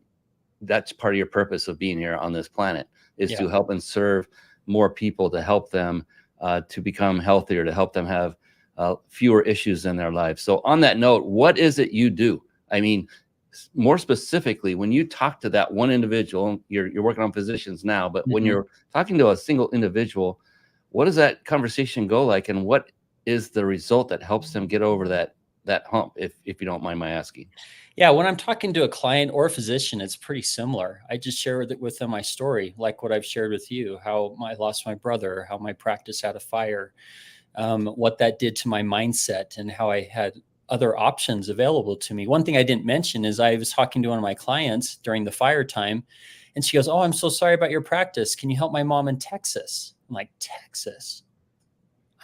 that's part of your purpose of being here on this planet, is to help and serve more people, to help them to become healthier, to help them have fewer issues in their lives. So on that note, what is it you do? I mean, more specifically, when you talk to that one individual, you're working on physicians now, but when you're talking to a single individual, what does that conversation go like? And what is the result that helps them get over that hump, if you don't mind my asking? Yeah, when I'm talking to a client or a physician, it's pretty similar. I just share with them my story, like what I've shared with you, how I lost my brother, how my practice had a fire, what that did to my mindset, and how I had other options available to me. One thing I didn't mention is I was talking to one of my clients during the fire time, and she goes, "Oh, I'm so sorry about your practice. Can you help my mom in Texas?" I'm like, "Texas?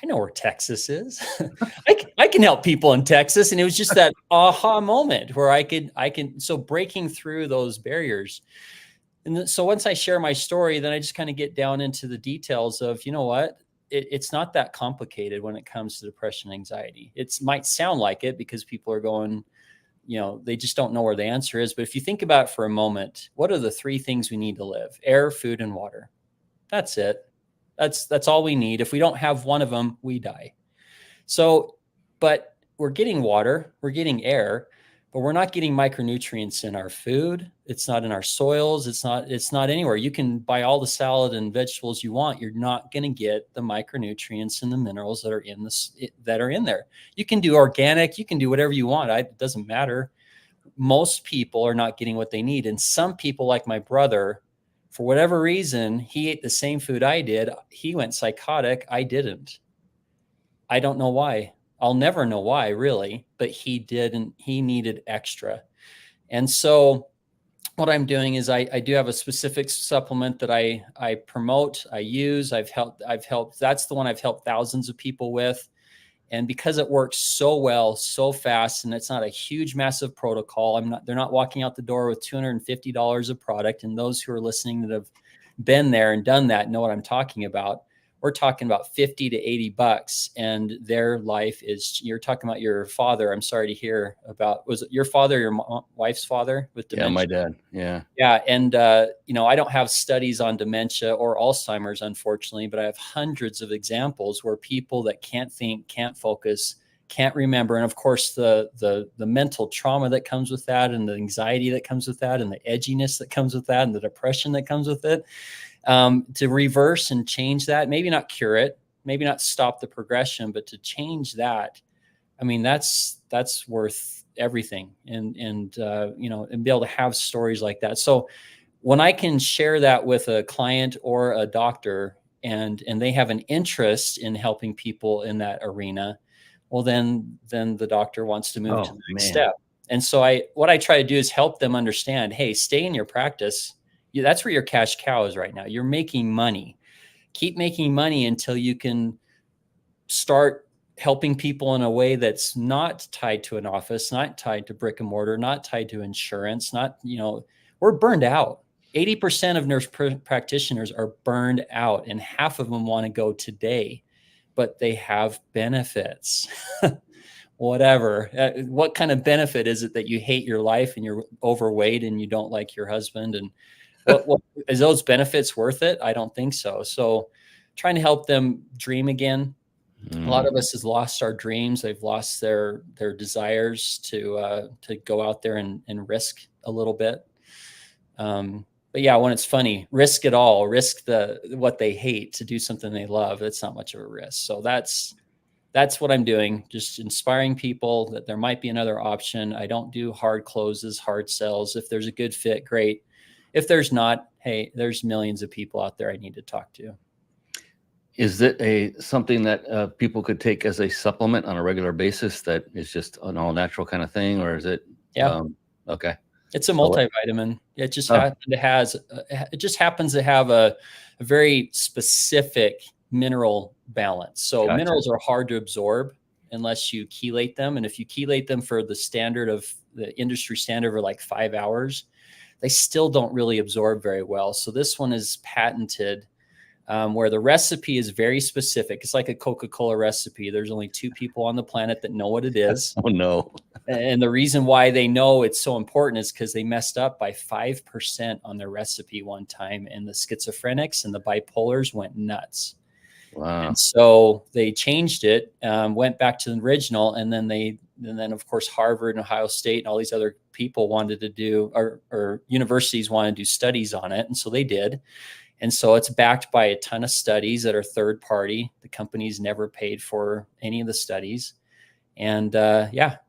I know where Texas is. I can help people in Texas." And it was just that aha moment where I can, so breaking through those barriers. And so once I share my story, then I just kind of get down into the details of, you know what, it's not that complicated when it comes to depression and anxiety. It might sound like it because people are going, they just don't know where the answer is. But if you think about it for a moment, what are the three things we need to live? Air, food, and water. That's it. That's all we need. If we don't have one of them, we die. So, but we're getting water, we're getting air, but we're not getting micronutrients in our food. It's not in our soils. It's not anywhere. You can buy all the salad and vegetables you want. You're not going to get the micronutrients and the minerals that are in there. You can do organic, you can do whatever you want. It doesn't matter. Most people are not getting what they need. And some people, like my brother, for whatever reason, he ate the same food I did. He went psychotic. I didn't. I don't know why. I'll never know why, really, but he did, and he needed extra. And so what I'm doing is I do have a specific supplement that I promote, I use, I've helped, that's the one I've helped thousands of people with. And because it works so well, so fast, and it's not a huge, massive protocol, they're not walking out the door with $250 of product. And those who are listening that have been there and done that know what I'm talking about. We're talking about 50 to 80 bucks, and their life is, you're talking about your father. I'm sorry to hear about, was it your father, your wife's father with dementia? Yeah, my dad. Yeah. Yeah. And, I don't have studies on dementia or Alzheimer's, unfortunately, but I have hundreds of examples where people that can't think, can't focus, can't remember. And of course, the mental trauma that comes with that, and the anxiety that comes with that, and the edginess that comes with that, and the depression that comes with it, to reverse and change that, maybe not cure it, maybe not stop the progression, but to change that. I mean, that's worth everything. And be able to have stories like that. So when I can share that with a client or a doctor, and they have an interest in helping people in that arena, well, then the doctor wants to move to the next step. And so what I try to do is help them understand, hey, stay in your practice. That's where your cash cow is right now. You're making money. Keep making money until you can start helping people in a way that's not tied to an office, not tied to brick and mortar, not tied to insurance, we're burned out. 80% of nurse practitioners are burned out, and half of them want to go today, but they have benefits. Whatever. What kind of benefit is it that you hate your life and you're overweight and you don't like your husband? And what is those benefits worth it? I don't think so. So trying to help them dream again, A lot of us has lost our dreams. They've lost their desires to go out there and risk a little bit. But yeah, when it's funny, risk it all, risk what they hate to do something they love. It's not much of a risk. So that's what I'm doing. Just inspiring people that there might be another option. I don't do hard closes, hard sells. If there's a good fit, great. If there's not, hey, there's millions of people out there I need to talk to. Is it something that people could take as a supplement on a regular basis that is just an all natural kind of thing, or is it? Yeah. Okay. It's a multivitamin. It just happens to have a very specific mineral balance. So Gotcha. Minerals are hard to absorb unless you chelate them. And if you chelate them for the industry standard for like 5 hours, they still don't really absorb very well. So this one is patented, where the recipe is very specific. It's like a Coca-Cola recipe. There's only 2 people on the planet that know what it is. Oh no. And the reason why they know it's so important is because they messed up by 5% on their recipe one time, and the schizophrenics and the bipolars went nuts. Wow. And so they changed it, went back to the original, and then of course Harvard and Ohio State and all these other people wanted to do, or universities wanted to do studies on it, and so they did. And so it's backed by a ton of studies that are third party. The company's never paid for any of the studies. And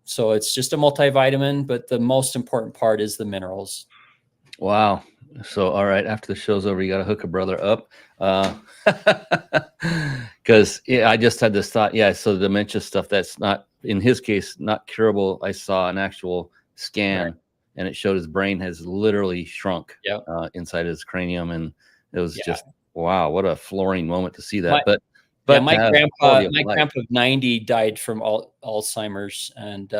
so it's just a multivitamin, but the most important part is the minerals. Wow. So, all right, after the show's over, you got to hook a brother up. Because I just had this thought. Yeah, so the dementia stuff, that's not, in his case, not curable. I saw an actual scan, right, and it showed his brain has literally shrunk inside his cranium. And it was just, wow, what a flooring moment to see that. But my grandpa of 90 died from Alzheimer's, and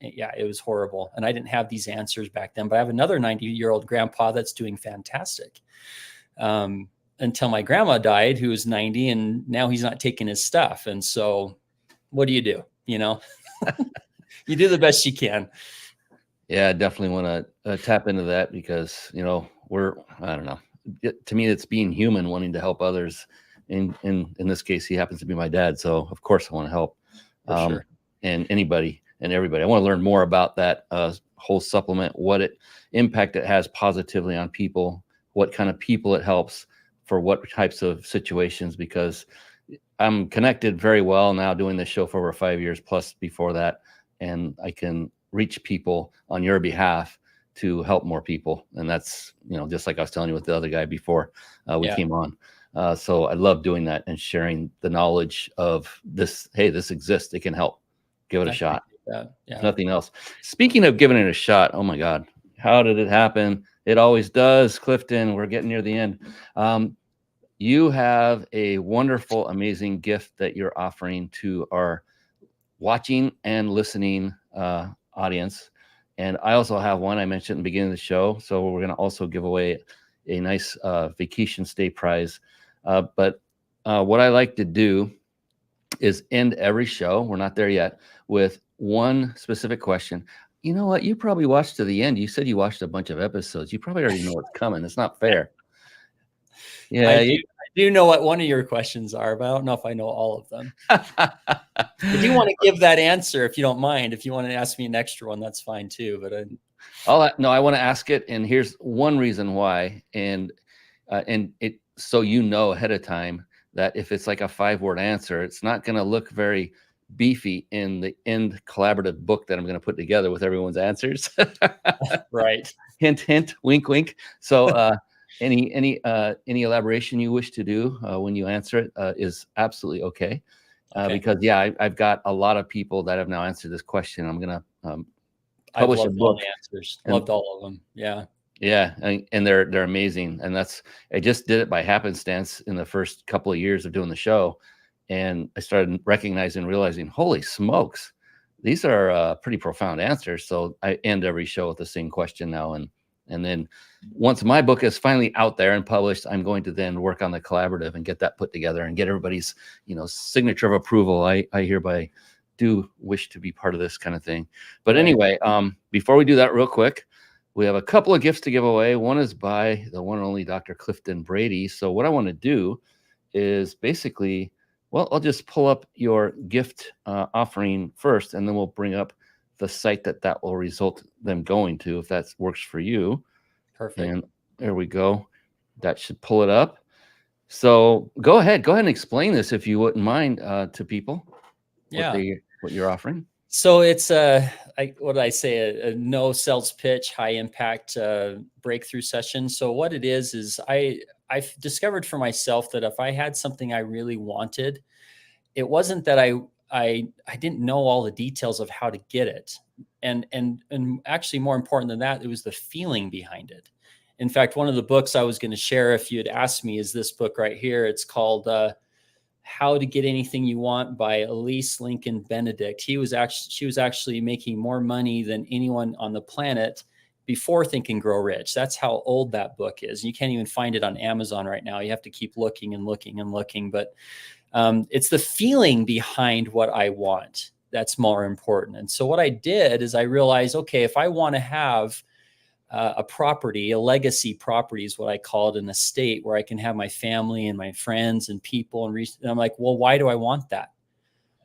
it was horrible. And I didn't have these answers back then, but I have another 90-year-old grandpa that's doing fantastic. Until my grandma died, who was 90, and now he's not taking his stuff. And so what do? You do the best you can. Yeah, I definitely want to tap into that because, I don't know. To me, it's being human, wanting to help others. In this case, he happens to be my dad, so of course I want to help. Sure. And anybody and everybody. I want to learn more about that whole supplement, what impact it has positively on people, what kind of people it helps for what types of situations. Because I'm connected very well now, doing this show for over 5 years plus before that, and I can reach people on your behalf to help more people. And that's, just like I was telling you with the other guy before we came on. So I love doing that and sharing the knowledge of this. Hey, this exists. It can help. Give it a shot. If nothing else. Speaking of giving it a shot, oh my God, how did it happen? It always does, Clifton. We're getting near the end. You have a wonderful, amazing gift that you're offering to our watching and listening audience. And I also have one I mentioned at the beginning of the show. So we're going to also give away a nice vacation stay prize. But what I like to do is end every show, we're not there yet, with one specific question. You know what? You probably watched to the end. You said you watched a bunch of episodes. You probably already know what's coming. It's not fair. Yeah, I do know what one of your questions are, but I don't know if I know all of them. I do want to give that answer if you don't mind. If you want to ask me an extra one, that's fine too. But I want to ask it, and here's one reason why. And it, so ahead of time that if it's like a 5-word answer, it's not going to look very beefy in the end collaborative book that I'm going to put together with everyone's answers. Right. Hint, hint, wink, wink. So any elaboration you wish to do when you answer it is absolutely okay. Because I've got a lot of people that have now answered this question. I'm going to publish a book. All the answers. Loved all of them. Yeah. Yeah, and they're amazing, and I just did it by happenstance in the first couple of years of doing the show, and I started realizing, holy smokes, these are pretty profound answers. So I end every show with the same question now, and then once my book is finally out there and published, I'm going to then work on the collaborative and get that put together and get everybody's signature of approval. I hereby do wish to be part of this kind of thing. But anyway, before we do that, real quick. We have a couple of gifts to give away. One is by the one and only Dr. Cliffton Brady. So what I want to do is basically Well, I'll just pull up your gift offering first, and then we'll bring up the site that will result them going to, if that works for you. Perfect. And there we go. That should pull it up. So go ahead and explain this, if you wouldn't mind, to people. Yeah. What you're offering. So it's what did I say? A no sales pitch, high impact breakthrough session. So what it is I've discovered for myself that if I had something I really wanted, it wasn't that I didn't know all the details of how to get it. And actually more important than that, it was the feeling behind it. In fact, one of the books I was going to share, if you had asked me, is this book right here. It's called How to Get Anything You Want by Elise Lincoln Benedict. She was actually making more money than anyone on the planet before Think and Grow Rich. That's how old that book is. You can't even find it on Amazon right now. You have to keep looking and looking and looking. But it's the feeling behind what I want that's more important. And so what I did is I realized, okay, if I want to have a property, a legacy property is what I call it, an estate where I can have my family and my friends and people. And I'm like, well, why do I want that?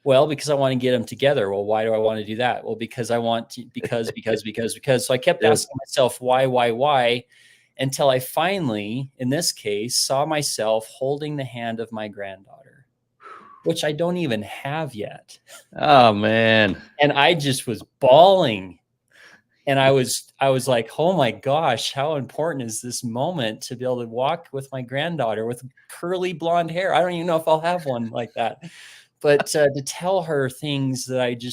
Well, because I want to get them together. Well, why do I want to do that? Well, because I want to, because. So I kept asking myself, why, until I finally, in this case, saw myself holding the hand of my granddaughter, which I don't even have yet. Oh, man. And I just was bawling. And I was like, oh my gosh, how important is this moment to be able to walk with my granddaughter with curly blonde hair? I don't even know if I'll have one like that, but to tell her things that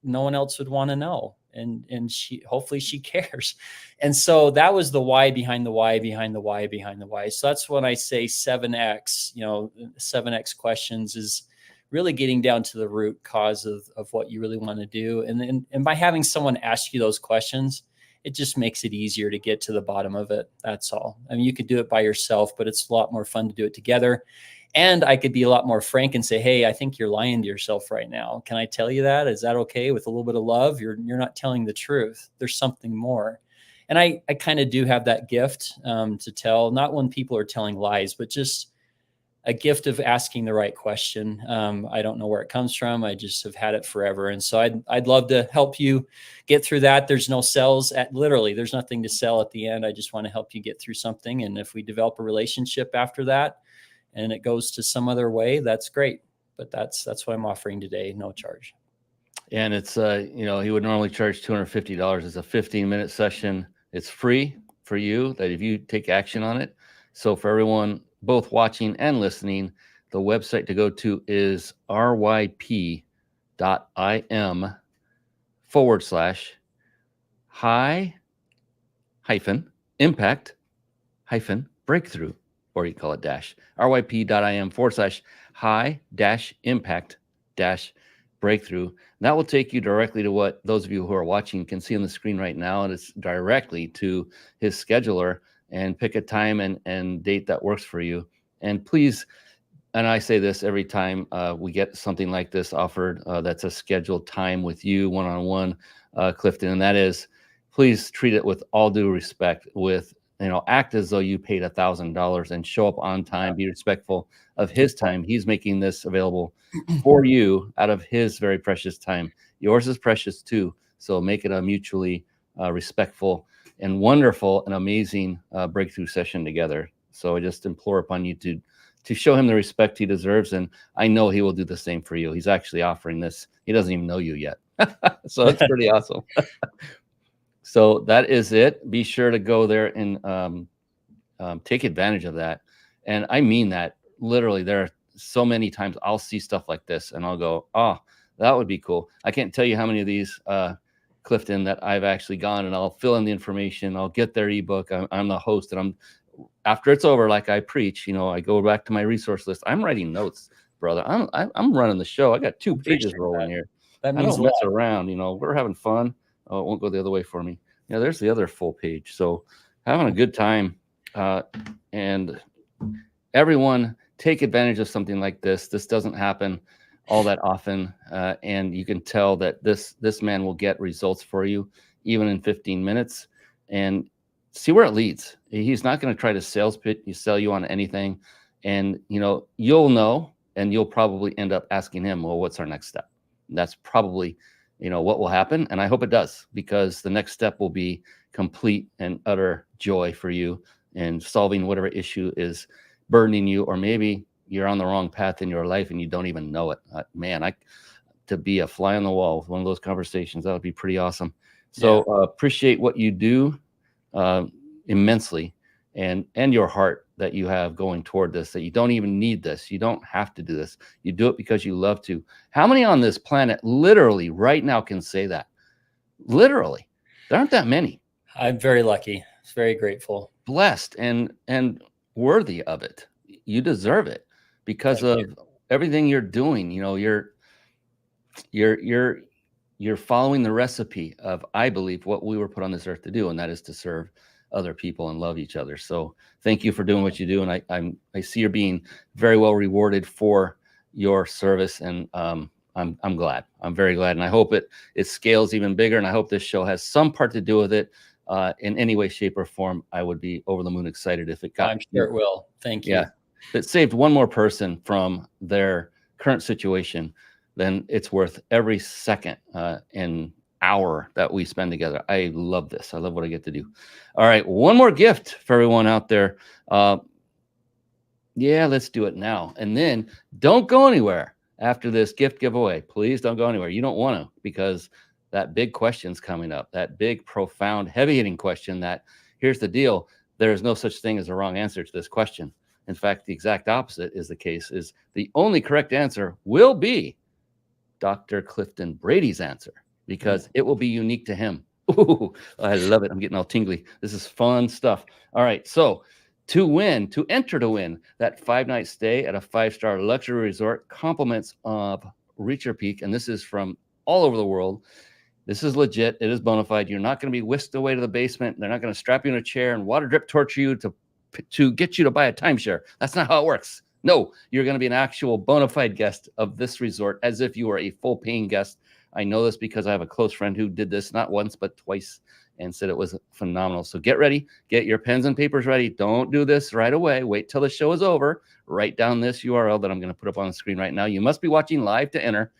no one else would want to know. And hopefully she cares. And so that was the why behind the why behind the why behind the why. So that's when I say 7X, 7X questions is really getting down to the root cause of what you really want to do. And by having someone ask you those questions, it just makes it easier to get to the bottom of it. That's all. I mean, you could do it by yourself, but it's a lot more fun to do it together. And I could be a lot more frank and say, hey, I think you're lying to yourself right now. Can I tell you that? Is that okay? With a little bit of love, you're not telling the truth. There's something more. And I kind of do have that gift to tell, not when people are telling lies, but just a gift of asking the right question. I don't know where it comes from. I just have had it forever. And so I'd love to help you get through that. There's no sales literally, there's nothing to sell at the end. I just want to help you get through something. And if we develop a relationship after that and it goes to some other way, that's great. But that's what I'm offering today. No charge. And it's, he would normally charge $250. It's a 15-minute session. It's free for you that if you take action on it. So for everyone both watching and listening, the website to go to is ryp.im/high-impact-breakthrough, or you call it dash, ryp.im/high-impact-breakthrough. That will take you directly to what those of you who are watching can see on the screen right now. And it's directly to his scheduler, and pick a time and date that works for you. And please, and I say this every time we get something like this offered, that's a scheduled time with you one-on-one, Clifton, and that is, please treat it with all due respect, with, act as though you paid $1,000 and show up on time, be respectful of his time. He's making this available for you out of his very precious time. Yours is precious too. So make it a mutually respectful and wonderful and amazing breakthrough session together. So I just implore upon you to show him the respect he deserves. And I know he will do the same for you. He's actually offering this. He doesn't even know you yet. So it's pretty awesome. So that is it. Be sure to go there and take advantage of that. And I mean that literally. There are so many times I'll see stuff like this and I'll go, oh, that would be cool. I can't tell you how many of these Clifton that I've actually gone and I'll fill in the information. I'll get their ebook. I'm the host, and after it's over, like I preach, I go back to my resource list. I'm writing notes, brother. I'm running the show. I got 2 pages rolling here. That I means don't mess around. We're having fun. Oh, it won't go the other way for me. There's the other full page. So having a good time, and everyone take advantage of something like this. This doesn't happen all that often, and you can tell that this man will get results for you even in 15 minutes, and see where it leads. He's not going to try to sell you on anything, and you'll know and you'll probably end up asking him, well, what's our next step? And that's probably, what will happen. And I hope it does, because the next step will be complete and utter joy for you in solving whatever issue is burdening you, or maybe you're on the wrong path in your life and you don't even know it. To be a fly on the wall with one of those conversations, that would be pretty awesome. So appreciate what you do immensely, and your heart that you have going toward this, that you don't even need this. You don't have to do this. You do it because you love to. How many on this planet literally right now can say that? Literally. There aren't that many. I'm very lucky. Very grateful. Blessed and worthy of it. You deserve it because of everything you're doing. You're following the recipe of, I believe, what we were put on this earth to do, and that is to serve other people and love each other. So thank you for doing what you do. And I see you're being very well rewarded for your service. And I'm glad. I'm very glad. And I hope it scales even bigger. And I hope this show has some part to do with it in any way, shape, or form. I would be over the moon excited if it got. I'm sure it will. Thank you. Yeah. If it saved one more person from their current situation, then it's worth every second and hour that we spend together. I love this. I love what I get to do. All right. One more gift for everyone out there. Let's do it now. And then don't go anywhere after this gift giveaway. Please don't go anywhere. You don't want to, because that big question's coming up, that big, profound, heavy-hitting question that, here's the deal, there is no such thing as a wrong answer to this question. In fact, the exact opposite is the case, is the only correct answer will be Dr. Clifton Brady's answer, because it will be unique to him. Ooh, I love it. I'm getting all tingly. This is fun stuff. All right. So to enter to win that 5-night stay at a 5-star luxury resort, compliments of Reach Your Peak. And this is from all over the world. This is legit. It is bona fide. You're not going to be whisked away to the basement. They're not going to strap you in a chair and water drip torture you to get you to buy a timeshare. That's not how it works. No, you're going to be an actual bona fide guest of this resort, as if you were a full paying guest. I know this because I have a close friend who did this not once, but twice, and said it was phenomenal. So get ready, get your pens and papers ready. Don't do this right away. Wait till the show is over. Write down this URL that I'm going to put up on the screen right now. You must be watching live to enter.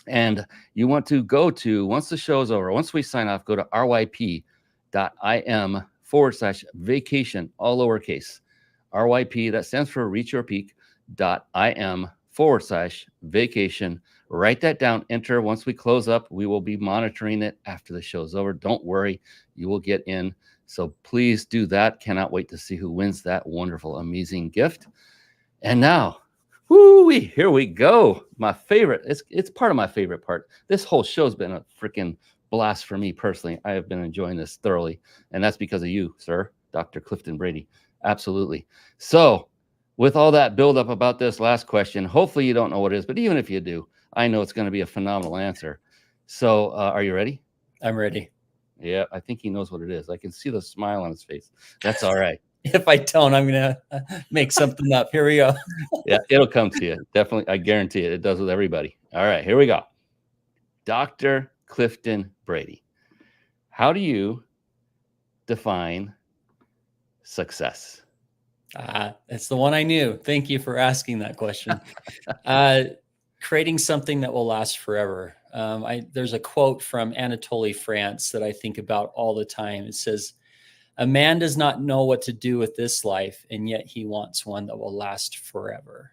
And you want to go to, once the show is over, once we sign off, go to ryp.im/vacation, all lowercase. RYP, that stands for Reach Your Peak, .im/vacation. Write that down, enter. Once we close up, we will be monitoring it after the show's over. Don't worry, you will get in. So please do that. Cannot wait to see who wins that wonderful, amazing gift. And now, here we go. My favorite. It's part of my favorite part. This whole show's been a freaking blast for me personally. I have been enjoying this thoroughly, and that's because of you, sir, Dr. Clifton Brady. Absolutely. So with all that buildup about this last question, hopefully you don't know what it is, but even if you do, I know it's going to be a phenomenal answer. So are you ready? I'm ready. Yeah, I think he knows what it is. I can see the smile on his face. That's all right. If I don't, I'm going to make something up. Here we go. Yeah, it'll come to you. Definitely. I guarantee it. It does with everybody. All right, here we go. Dr. Clifton Brady, how do you define success? It's the one I knew. Thank you for asking that question. Creating something that will last forever. There's a quote from Anatole France that I think about all the time. It says, "A man does not know what to do with this life, and yet he wants one that will last forever."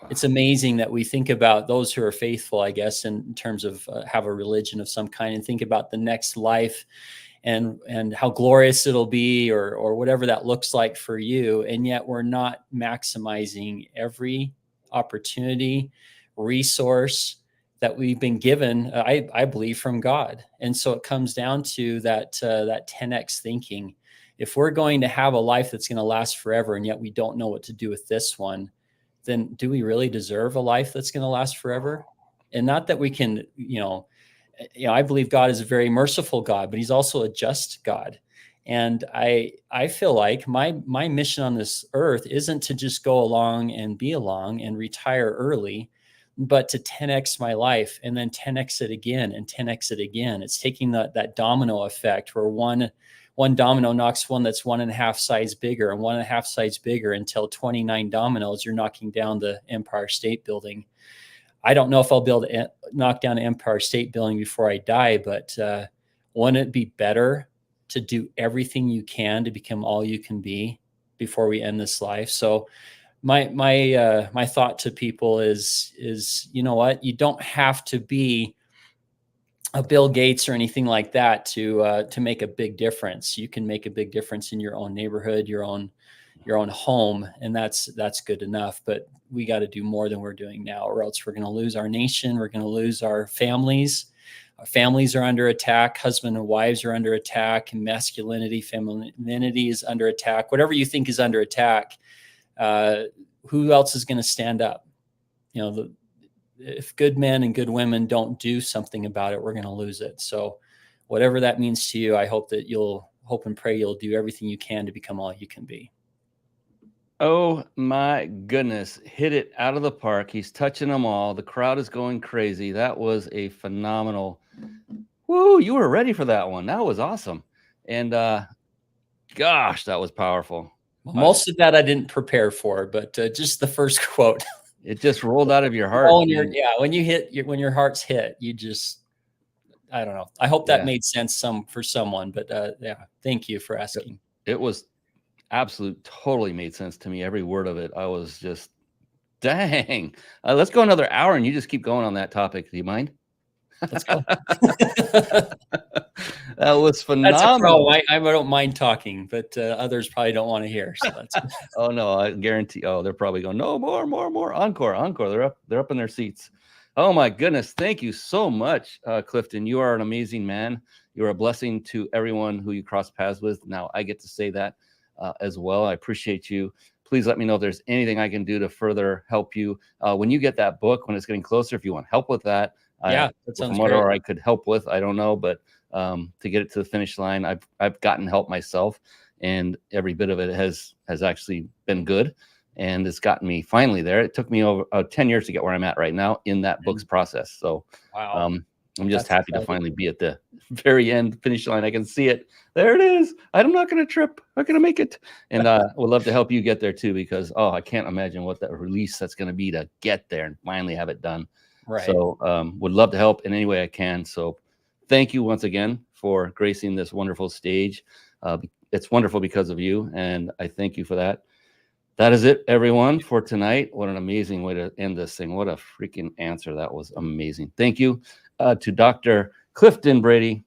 Wow. It's amazing that we think about those who are faithful, I guess, in terms of have a religion of some kind, and think about the next life and how glorious it'll be, or whatever that looks like for you. And yet we're not maximizing every opportunity, resource that we've been given, I believe, from God. And so it comes down to that 10x thinking. If we're going to have a life that's going to last forever, and yet we don't know what to do with this one, then do we really deserve a life that's going to last forever? And not that we can, I believe God is a very merciful God, but he's also a just God. And I feel like my mission on this earth isn't to just go along and be along and retire early, but to 10x my life and then 10x it again and 10x it again. It's taking that domino effect where one one domino knocks one that's 1.5 size bigger and 1.5 size bigger until 29 dominoes, you're knocking down the Empire State Building. I don't know if I'll be able to knock down the Empire State Building before I die, but wouldn't it be better to do everything you can to become all you can be before we end this life? So my thought to people is, you know what? You don't have to be a Bill Gates or anything like that to make a big difference. You can make a big difference in your own neighborhood, your own home, and that's good enough. But we got to do more than we're doing now, or else we're going to lose our nation. We're going to lose our families. Our families are under attack. Husband and wives are under attack. And masculinity, femininity is under attack. Whatever you think is under attack, who else is going to stand up? You know, if good men and good women don't do something about it, we're going to lose it. So whatever that means to you, I hope and pray you'll do everything you can to become all you can be. Oh my goodness. Hit it out of the park. He's touching them all. The crowd is going crazy. That was a phenomenal. Woo, you were ready for that one. That was awesome. And gosh, that was powerful. Well, most of that I didn't prepare for, but just the first quote. It just rolled out of your heart. Oh, when your heart's hit, you just, I don't know. I hope that made sense for someone, but thank you for asking. It was totally made sense to me. Every word of it. I was just, dang. Let's go another hour and you just keep going on that topic. Do you mind? Let's go. That was phenomenal. That's a pro. I don't mind talking, but others probably don't want to hear. So that's Oh no, I guarantee. Oh, they're probably going, no, more, encore. They're up in their seats. Oh my goodness. Thank you so much, Clifton. You are an amazing man. You're a blessing to everyone who you cross paths with. Now I get to say that as well. I appreciate you. Please let me know if there's anything I can do to further help you. When you get that book, when it's getting closer, if you want help with that, that sounds great. Whatever I could help with, I don't know, but to get it to the finish line, I've gotten help myself, and every bit of it has actually been good, and it's gotten me finally there. It took me over 10 years to get where I'm at right now in that book's process. So wow. I'm just happy to finally be at the very end finish line. I can see it. There it is. I'm not going to trip. I'm going to make it. And would love to help you get there too, because, I can't imagine what that release that's going to be to get there and finally have it done. Right. So would love to help in any way I can. So thank you once again for gracing this wonderful stage. It's wonderful because of you, and I thank you for that. That is it, everyone, for tonight. What an amazing way to end this thing. What a freaking answer. That was amazing. Thank you to Dr. Cliffton Brady,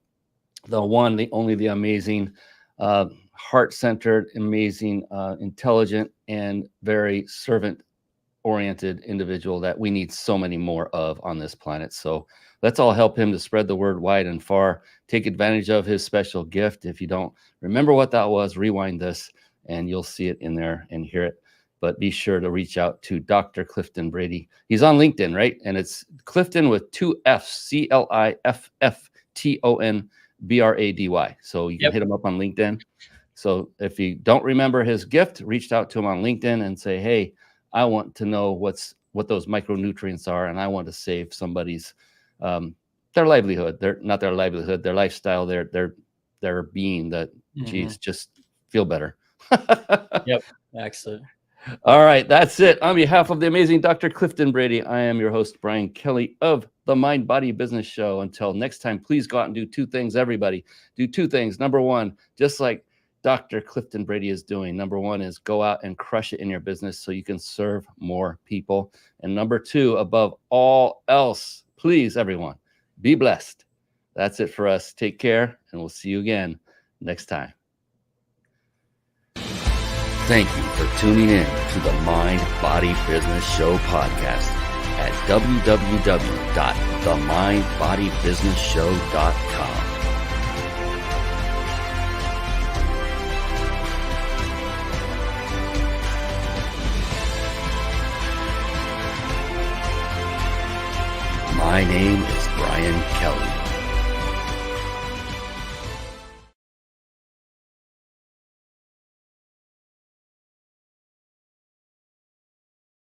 the one, the only, the amazing, heart-centered, amazing, intelligent, and very servant-oriented individual that we need so many more of on this planet. So let's all help him to spread the word wide and far. Take advantage of his special gift. If you don't remember what that was, rewind this and you'll see it in there and hear it. But be sure to reach out to Dr. Cliffton Brady. He's on LinkedIn, right? And it's Clifton with 2 F's, CLIFFTONBRADY. So you can hit him up on LinkedIn. So if you don't remember his gift, reach out to him on LinkedIn and say, hey, I want to know what those micronutrients are, and I want to save somebody's their livelihood. Their lifestyle, their being. That geez, just feel better. Yep, excellent. All right, that's it. On behalf of the amazing Dr. Clifton Brady, I am your host, Brian Kelly of the Mind Body Business Show. Until next time, please go out and do 2 things, everybody. Do 2 things. Number 1, just like Dr. Clifton Brady is doing. Number 1 is go out and crush it in your business so you can serve more people. And number 2, above all else, please, everyone, be blessed. That's it for us. Take care, and we'll see you again next time. Thank you for tuning in to the Mind Body Business Show podcast at www.themindbodybusinessshow.com. My name is Brian Kelly.